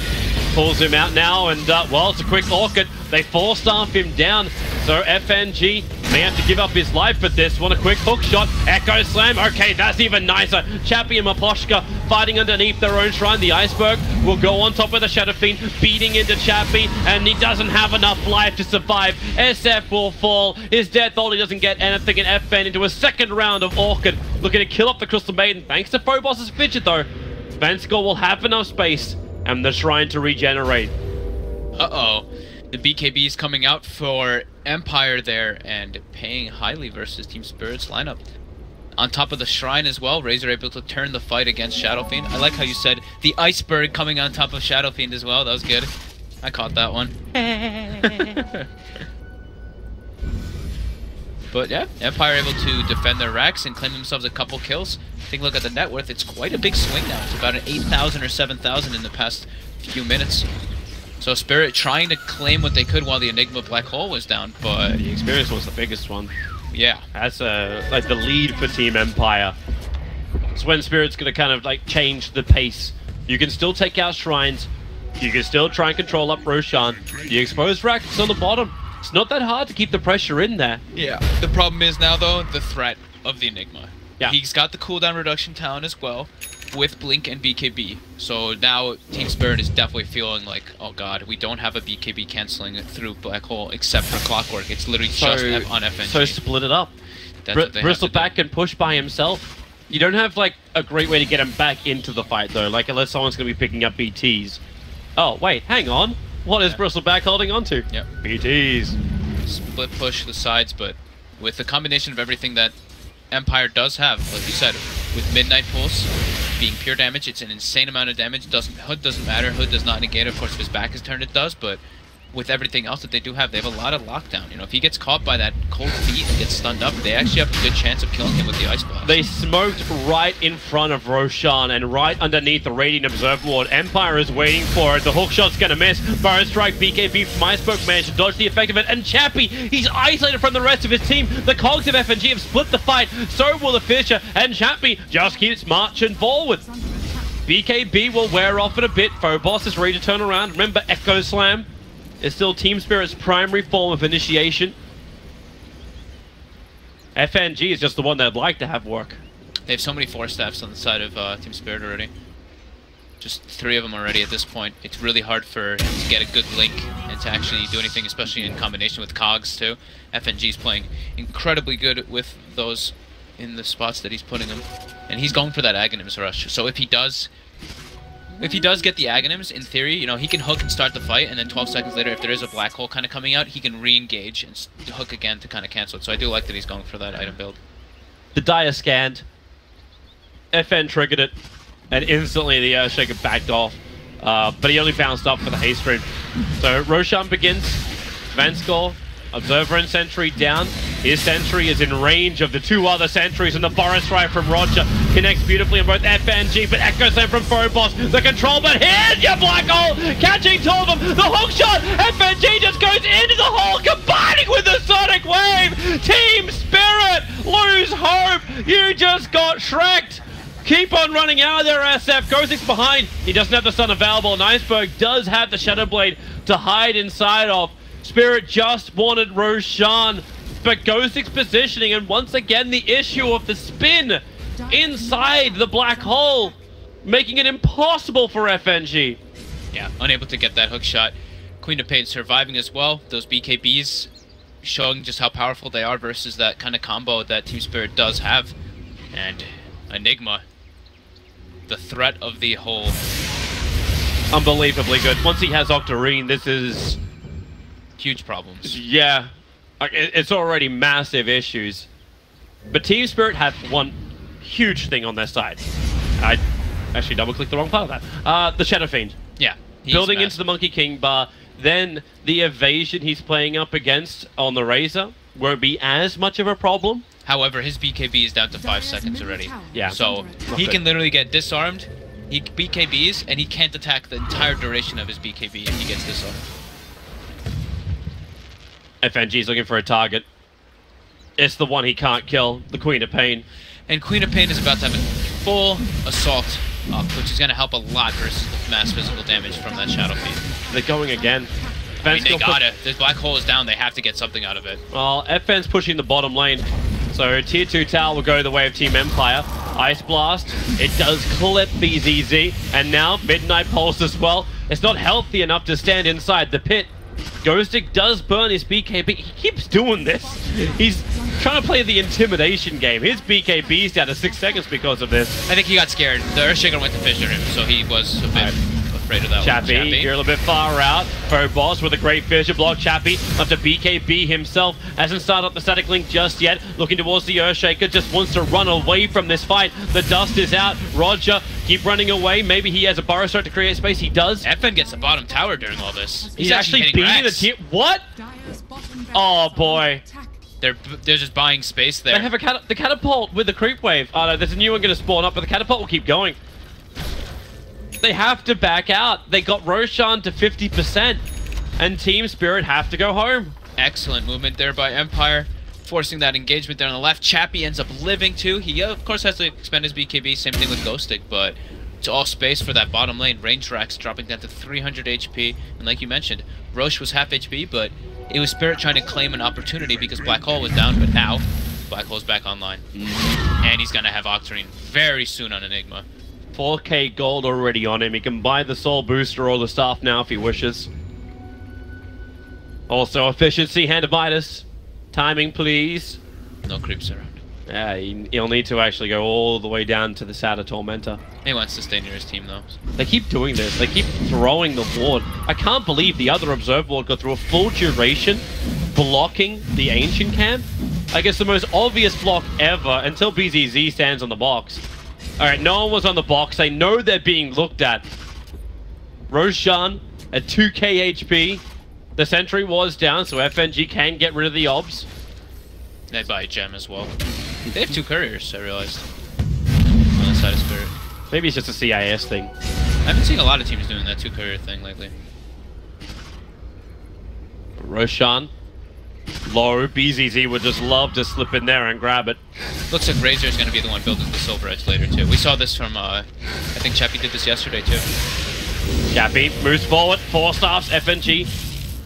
pulls him out now, and well, it's a quick Orchid. They 4-staff him down. So FNG may have to give up his life for this one. A quick hook shot. Echo Slam. Okay, that's even nicer. Chappie and Maposhka fighting underneath their own shrine. The Iceberg will go on top of the Shadow Fiend, beating into Chappie, and he doesn't have enough life to survive. SF will fall. His death only doesn't get anything, and FN into a second round of Orchid, looking to kill up the Crystal Maiden. Thanks to Phobos' Fidget, though. Vanskor will have enough space and the shrine to regenerate. Uh-oh. The BKB is coming out for Empire there and paying highly versus Team Spirit's lineup. On top of the shrine as well, Razor able to turn the fight against Shadow Fiend. I like how you said the Iceberg coming on top of Shadow Fiend as well. That was good. I caught that one. But yeah, Empire able to defend their racks and claim themselves a couple kills. Take a look at the net worth. It's quite a big swing now. It's about an 8,000 or 7,000 in the past few minutes. So Spirit trying to claim what they could while the Enigma Black Hole was down, but The experience was the biggest one. yeah. That's like the lead for Team Empire. It's when Spirit's going to kind of like change the pace. You can still take out shrines. You can still try and control up Roshan. The exposed rack is on the bottom. It's not that hard to keep the pressure in there. Yeah. The problem is now though the threat of the Enigma. Yeah. He's got the cooldown reduction talent as well, with Blink and BKB. So now Team Spirit is definitely feeling like, oh god, we don't have a BKB canceling through Black Hole except for Clockwork. It's literally just on FNG. So split it up. That's what they have to do. Bristleback can push by himself. You don't have like a great way to get him back into the fight though, like unless someone's going to be picking up BTs. Oh wait, hang on. What is Bristleback holding on to? Yep. BTs. Split push the sides, but with the combination of everything that Empire does have, like you said, with Midnight Pulse being pure damage, it's an insane amount of damage. Hood doesn't matter. Hood does not negate it. Of course, if his back is turned, it does, but with everything else that they do have, they have a lot of lockdown. You know, if he gets caught by that cold feet and gets stunned up, they actually have a good chance of killing him with the Ice Blast. They smoked right in front of Roshan and right underneath the Radiant Observer Ward. Empire is waiting for it. The hook shot's gonna miss. Burn Strike, BKB from Iceberg managed to dodge the effect of it. And Chappie, he's isolated from the rest of his team. The cogs of FNG have split the fight. So will the Fisher. And Chappie just keeps marching forward. BKB will wear off in a bit. Phobos is ready to turn around. Remember, Echo Slam is still Team Spirit's primary form of initiation. FNG is just the one that'd like to have work. They have so many Force Staffs on the side of Team Spirit already. Just 3 of them already at this point. It's really hard for him to get a good link and to actually do anything, especially in combination with Cogs too. FNG's playing incredibly good with those in the spots that he's putting them. And he's going for that Aghanims rush. So if he does get the Aghanims, in theory, you know, he can hook and start the fight, and then 12 seconds later, if there is a black hole kind of coming out, he can re-engage and hook again to kind of cancel it. So I do like that he's going for that item build. The Dire scanned. FN triggered it, and instantly the Earthshaker backed off. But he only bounced up for the haste rune. So Roshan begins. Vanskor, Observer and Sentry down. His Sentry is in range of the 2 other Sentries, and the Forest Strike from Roger connects beautifully on both FNG, but Echo Slam from Phobos. The control, but here's your black hole! Catching 2 of them! The hook shot! FNG just goes into the hole, combining with the Sonic Wave! Team Spirit, lose hope! You just got Shrek'd! Keep on running out of there, SF. Ghostix behind. He doesn't have the stun available, and Iceberg does have the Shadow Blade to hide inside of. Spirit just wanted Roshan, but Ghostix positioning, and once again the issue of the spin inside the black hole, making it impossible for FNG. Yeah, unable to get that hook shot. Queen of Pain surviving as well. Those BKBs showing just how powerful they are versus that kind of combo that Team Spirit does have. And Enigma, the threat of the whole. Unbelievably good. Once he has Octarine, this is huge problems. Yeah, it's already massive issues. But Team Spirit have one huge thing on their side. I actually double-clicked the wrong part of that. The Shadow Fiend. Yeah. Building into the Monkey King bar. Then the evasion he's playing up against on the Razor won't be as much of a problem. However, his BKB is down to 5 seconds already. Yeah. So he can literally get disarmed, he BKBs, and he can't attack the entire duration of his BKB, and he gets disarmed. FNG's looking for a target. It's the one he can't kill, the Queen of Pain. And Queen of Pain is about to have a full assault up, which is going to help a lot versus the mass physical damage from that Shadow Fiend. They're going again. FN's they gotta. This black hole is down. They have to get something out of it. Well, FN's pushing the bottom lane. So tier 2 tower will go the way of Team Empire. Ice Blast, it does clip BZZ. And now Midnight Pulse as well. It's not healthy enough to stand inside the pit. Ghostic does burn his BKB. He keeps doing this. He's trying to play the intimidation game. His BKB's down to 6 seconds because of this. I think he got scared. The Earthshaker went to fissure him, so he was a bit afraid of that one. Chappie, you're a little bit far out. Phobos with a great fissure block. Chappie up to BKB himself. Hasn't started up the static link just yet. Looking towards the Earthshaker. Just wants to run away from this fight. The dust is out. Roger, keep running away. Maybe he has a Burrow start to create space. He does. FN gets the bottom tower during all this. He's actually beating the tier. What? Oh boy. They're just buying space there. They have the catapult with the creep wave. Oh no, there's a new one going to spawn up, but the catapult will keep going. They have to back out. They got Roshan to 50%, and Team Spirit have to go home. Excellent movement there by Empire, forcing that engagement there on the left. Chappie ends up living too. He of course has to expend his BKB. Same thing with Ghostic, but it's all space for that bottom lane. Range Rax dropping down to 300 HP, and like you mentioned, Roche was half HP, but it was Spirit trying to claim an opportunity because Black Hole was down, but now Black Hole's back online. And he's gonna have Octarine very soon on Enigma. 4k gold already on him. He can buy the soul booster or the staff now if he wishes. Also efficiency, hand of Midas. Timing, please. No creeps around. Yeah, he'll need to actually go all the way down to the Sada Tormentor. He wants to stay near his team though. They keep doing this. They keep throwing the ward. I can't believe the other Observe ward got through a full duration blocking the Ancient Camp. I guess the most obvious block ever until BZZ stands on the box. Alright, no one was on the box. They know they're being looked at. Roshan at 2k HP. The sentry was down, so FNG can get rid of the obs. They buy a gem as well. They have 2 couriers, I realized. On the side of Spirit. Maybe it's just a CIS thing. I've been seeing a lot of teams doing that 2 courier thing lately. Roshan. Low. BZZ would just love to slip in there and grab it. Looks like Razor is going to be the one building the Silver Edge later too. We saw this from, I think Chappie did this yesterday too. Chappie moves forward. 4 staffs. FNG.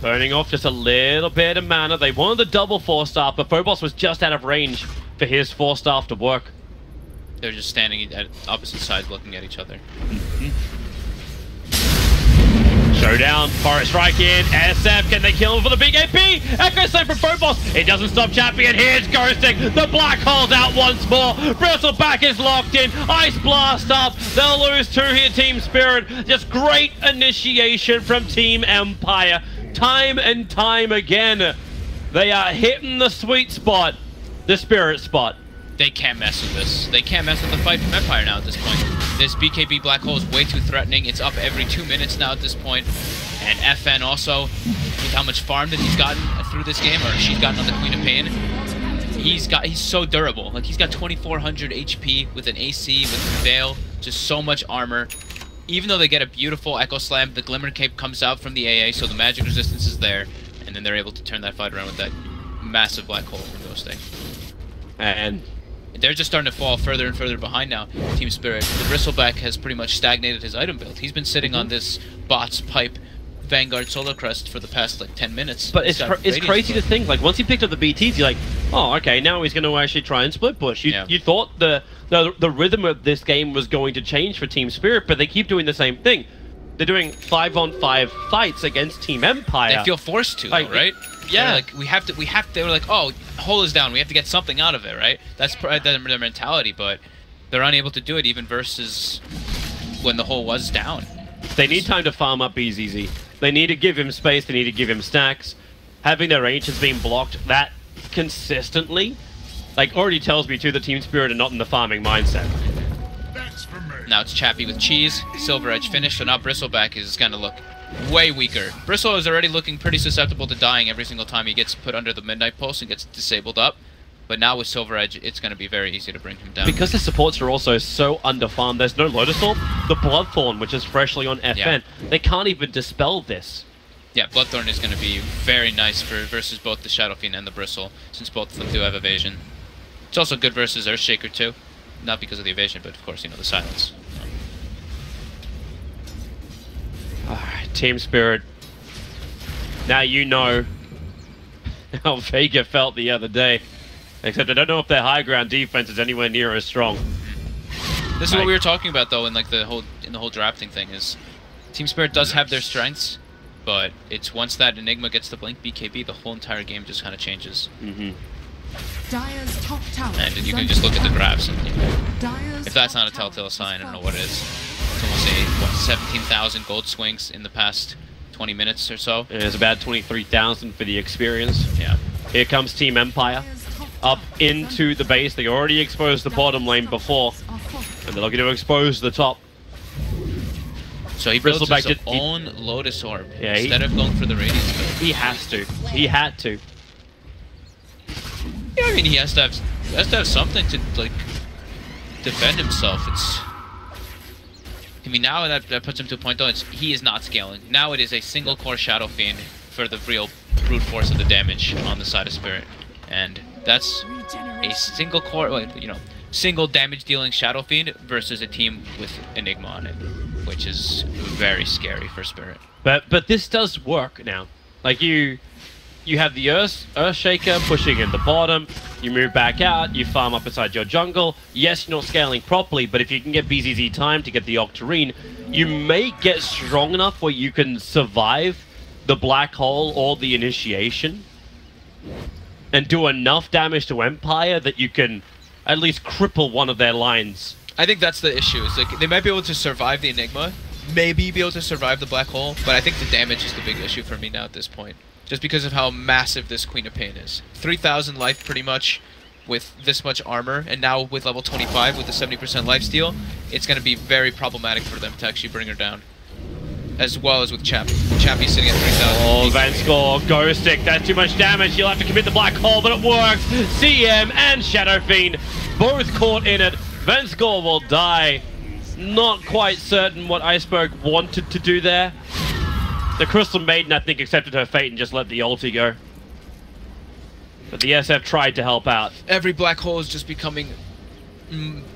Burning off just a little bit of mana. They wanted the double 4-staff, but Phobos was just out of range for his 4-staff to work. They're just standing at opposite sides looking at each other. Showdown, Forest Strike in, SF, can they kill him for the big AP? Echo Slam from Phobos, it doesn't stop Chappie, and here's Ghosting, the Black Hole's out once more, Bristleback is locked in, Ice Blast up, they'll lose 2 here, Team Spirit, just great initiation from Team Empire, time and time again, they are hitting the sweet spot, the Spirit spot. They can't mess with this. They can't mess with the fight from Empire now at this point. This BKB Black Hole is way too threatening. It's up every 2 minutes now at this point. And FN also, with how much farm that he's gotten through this game, or she's gotten on the Queen of Pain, he's so durable. Like, he's got 2400 HP with an AC, with Veil, just so much armor. Even though they get a beautiful Echo Slam, the Glimmer Cape comes out from the AA, so the magic resistance is there. And then they're able to turn that fight around with that massive Black Hole from Ghosting. And they're just starting to fall further and further behind now, Team Spirit. The Bristleback has pretty much stagnated his item build. He's been sitting on this Bot's Pipe Vanguard Solar Crest for the past, like, 10 minutes. But it's crazy to think, like, once he picked up the BTs, you're like, oh, okay, now he's going to actually try and split push. You thought the rhythm of this game was going to change for Team Spirit, but they keep doing the same thing. They're doing 5-on-5 fights against Team Empire. They feel forced to, like, though, right? Yeah. Like, we have to, they were like, oh, hole is down, we have to get something out of it, right? That's their mentality, but they're unable to do it even versus when the hole was down. They need time to farm up BZZ. They need to give him space, they need to give him stacks. Having their Ancients being blocked that consistently, like, already tells me too that Team Spirit are not in the farming mindset. Now it's Chappie with Cheese, Silver Edge finished, so now Bristleback is going to look way weaker. Bristle is already looking pretty susceptible to dying every single time he gets put under the Midnight Pulse and gets disabled up. But now with Silver Edge, it's going to be very easy to bring him down. Because the supports are also so underfarmed, there's no Lotus Orb. The Bloodthorn, which is freshly on FN, they can't even dispel this. Yeah, Bloodthorn is going to be very nice versus both the Shadow Fiend and the Bristle, since both of them do have evasion. It's also good versus Earthshaker too. Not because of the evasion, but of course, you know, the silence. Alright, Team Spirit Now you know how Vega felt the other day. Except I don't know if their high ground defense is anywhere near as strong. This is what we were talking about though in like the whole drafting thing is Team Spirit does have their strengths, but it's once that Enigma gets the blink BKB, the whole entire game just kind of changes. Dire's top tower And you can just look at the graphs and if that's not a telltale sign, I don't know what it is. It's almost what, 17,000 gold swings in the past 20 minutes or so. And it's about 23,000 for the experience. Yeah. Here comes Team Empire. Up into the base. They already exposed the bottom lane before. And they're looking to expose the top. So he builds his own Lotus Orb instead of going for the Radiance build. He has to. He had to. Yeah, I mean, he has to have something to, like, defend himself. I mean, now that puts him to a point, though, he is not scaling. Now it is a single core Shadow Fiend for the real brute force of the damage on the side of Spirit. And that's a single core, single damage dealing Shadow Fiend versus a team with Enigma on it, which is very scary for Spirit. But this does work now. Like you have the Earthshaker pushing in the bottom, you move back out, you farm up inside your jungle. Yes, you're not scaling properly, but if you can get BZZ time to get the Octarine, you may get strong enough where you can survive the black hole or the initiation and do enough damage to Empire that you can at least cripple one of their lines. I think that's the issue. It's like they might be able to survive the Enigma, maybe be able to survive the black hole, but I think the damage is the big issue for me now at this point. Just because of how massive this Queen of Pain is. 3,000 life pretty much with this much armor, and now with level 25 with the 70% lifesteal, it's going to be very problematic for them to actually bring her down. As well as with Chappie. Chappie's sitting at 3,000. Oh, Vanscore, Ghost Stick, that's too much damage. You'll have to commit the black hole, but it works. CM and Shadow Fiend both caught in it. Vanscore will die. Not quite certain what Iceberg wanted to do there. The Crystal Maiden, I think, accepted her fate and just let the ulti go. But the SF tried to help out. Every black hole is just becoming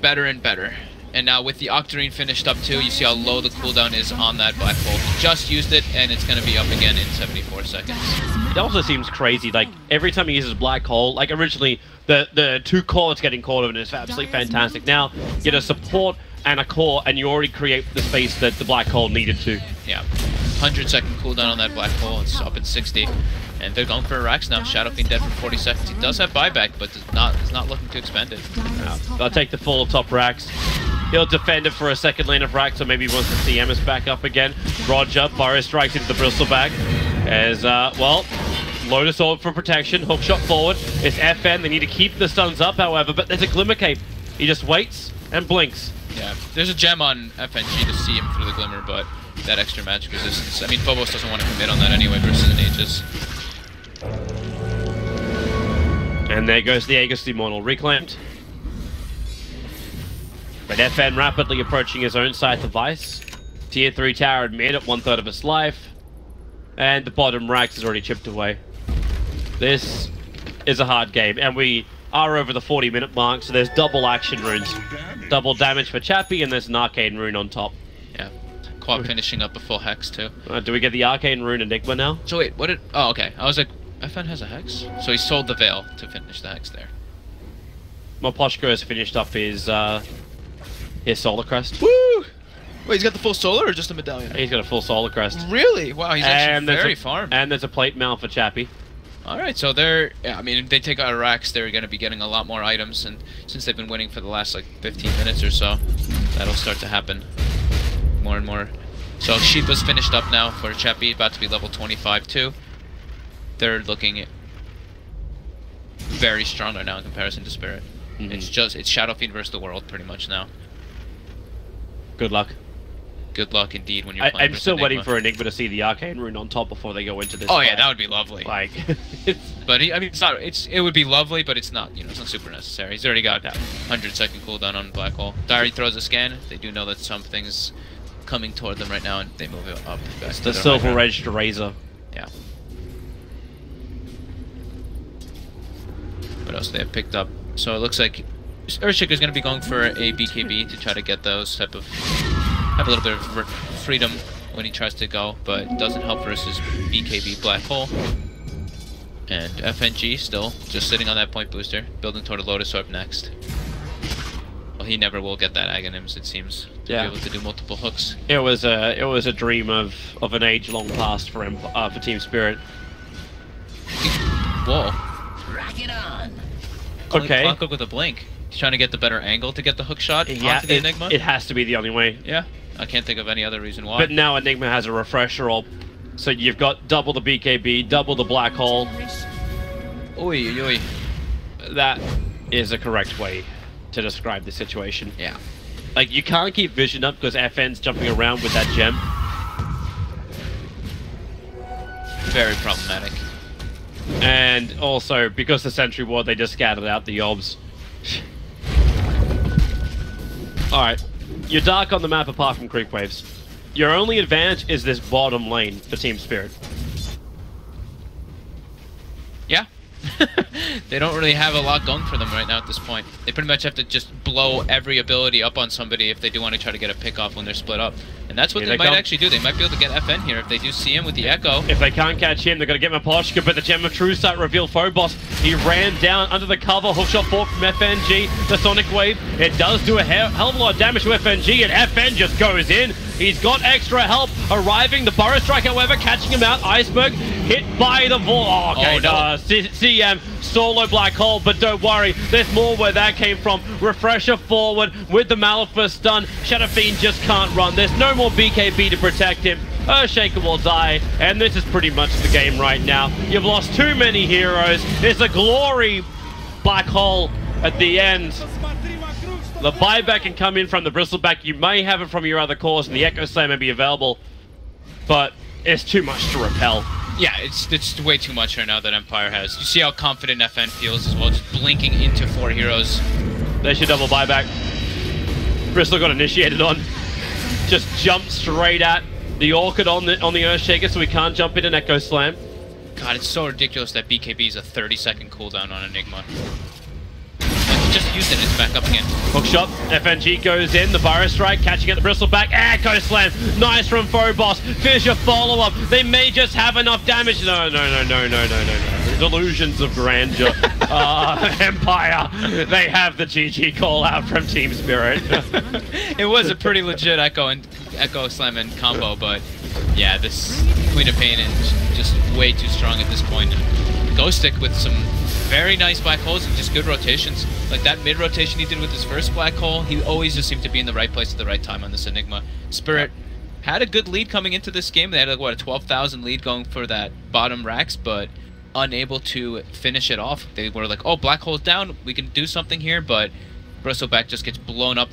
better and better. And now with the Octarine finished up too, you see how low the cooldown is on that black hole. He just used it, and it's going to be up again in 74 seconds. It also seems crazy, like, every time he uses black hole, like originally, the two cores getting caught in is absolutely fantastic. Now, you get a support and a core, and you already create the space that the black hole needed to. Yeah. 100-second cooldown on that black hole, it's up at 60. And they're going for a Rax now. Shadow Fiend dead for 40 seconds. He does have buyback, but is not looking to expend it. I'll take the full top Rax. He'll defend it for a second lane of Rax, or maybe once the CM is back up again. Roger, Burrow strikes into the Bristleback. As, well, Lotus Orb for protection. Hookshot forward. It's FN. They need to keep the stuns up, however, but there's a Glimmer Cape. He just waits and blinks. Yeah, there's a gem on FNG to see him through the Glimmer, but that extra magic resistance. I mean, Phobos doesn't want to commit on that anyway versus an Aegis. And there goes the Aegis Immortal reclaimed. But FN rapidly approaching his own side device. Tier 3 tower at mid at 1/3 of its life. And the bottom Rax is already chipped away. This is a hard game, and we are over the 40-minute mark, so there's double action runes. Double damage for Chappie, and there's an Arcane Rune on top. Yeah. Quad finishing up a full Hex, too. Do we get the Arcane Rune Enigma now? So wait, what did... Oh, okay. I was like, FN has a Hex? So he sold the Veil to finish the Hex there. Moposhko has finished up his Solar Crest. Woo! Wait, he's got the full Solar or just the Medallion? He's got a full Solar Crest. Really? Wow, he's actually very farmed. And there's a Plate Mail for Chappie. Alright, so they're... Yeah, I mean, if they take out Rax, they're going to be getting a lot more items, and since they've been winning for the last, like, 15 minutes or so, that'll start to happen more and more. So Sheepa's finished up now for Chappie, about to be level 25 too. They're looking very strong right now in comparison to Spirit. It's Shadow Fiend versus the world pretty much now. Good luck. Good luck indeed when you're playing. I'm still waiting for Enigma to see the Arcane Rune on top before they go into this. Oh yeah, that would be lovely. Like, but I mean, it's not. It would be lovely, but it's not. You know, it's not super necessary. He's already got 100-second cooldown on Black Hole. Diary throws a scan. They do know that something's coming toward them right now, and they move it up. It's the Silver-Edged Razor. Yeah. What else they have picked up? So it looks like Earthshaker is going to be going for a BKB to try to get those type of... have a little bit of freedom when he tries to go, but it doesn't help versus BKB Black Hole. And FNG still just sitting on that point booster, building toward a Lotus Orb next. Well, he never will get that Aghanims, it seems, to be able to do multiple hooks. It was a dream of an age-long past for him, for Team Spirit. Whoa. Rock it on. Okay. Clock hook with a blink. He's trying to get the better angle to get the hook shot onto the Enigma. It has to be the only way. Yeah. I can't think of any other reason why. But now Enigma has a refresher orb, so you've got double the BKB, double the black hole. Oi, oi. That is a correct way to describe the situation. Yeah. Like, you can't keep vision up because FN's jumping around with that gem. Very problematic. And also, because the Sentry Ward, they just scattered out the orbs. Alright. You're dark on the map apart from creep waves. Your only advantage is this bottom lane for Team Spirit. Yeah. They don't really have a lot going for them right now at this point. They pretty much have to just blow every ability up on somebody if they do want to try to get a pick off when they're split up. And that's what they might actually do. They might be able to get FN here if they do see him with the Echo. If they can't catch him, they're going to get Maposhka, but the Gem of True Sight revealed Phobos. He ran down under the cover, hookshot fork from FNG. The Sonic Wave, it does do a hell of a lot of damage to FNG, and FN just goes in. He's got extra help arriving. The Burrow Strike, however, catching him out. Iceberg hit by the Vor. Oh, okay, no. CM solo black hole, but don't worry, there's more where that came from. Refresher forward with the Maleficent stun. Shadow Fiend just can't run. There's no more BKB to protect him. Earthshaker will die, and this is pretty much the game right now. You've lost too many heroes. There's a glory black hole at the end. The buyback can come in from the Bristleback. You may have it from your other cores, and the Echo Slam may be available, but it's too much to repel. Yeah, it's way too much right now that Empire has. You see how confident FN feels as well, just blinking into 4 heroes. They should double buyback. Bristol got initiated on. Just jumped straight at the Orchid on the Earthshaker, so we can't jump in an Echo Slam. God, it's so ridiculous that BKB is a 30-second cooldown on Enigma. Just use it, it's back up again. Hookshot, FNG goes in, the Burrow Strike, catching at the Bristleback, Echo Slam, nice from Phobos, finish your follow-up, they may just have enough damage. No. Delusions of grandeur. Empire, they have the GG call out from Team Spirit. It was a pretty legit Echo Slam and combo, but yeah, this Queen of Pain is just way too strong at this point. Ghost Stick with some very nice black holes and just good rotations. Like that mid-rotation he did with his first black hole, he always just seemed to be in the right place at the right time on this Enigma. Spirit had a good lead coming into this game. They had like, what, a 12,000 lead going for that bottom racks, but unable to finish it off. They were like, oh, black hole's down, we can do something here, but Bristleback just gets blown up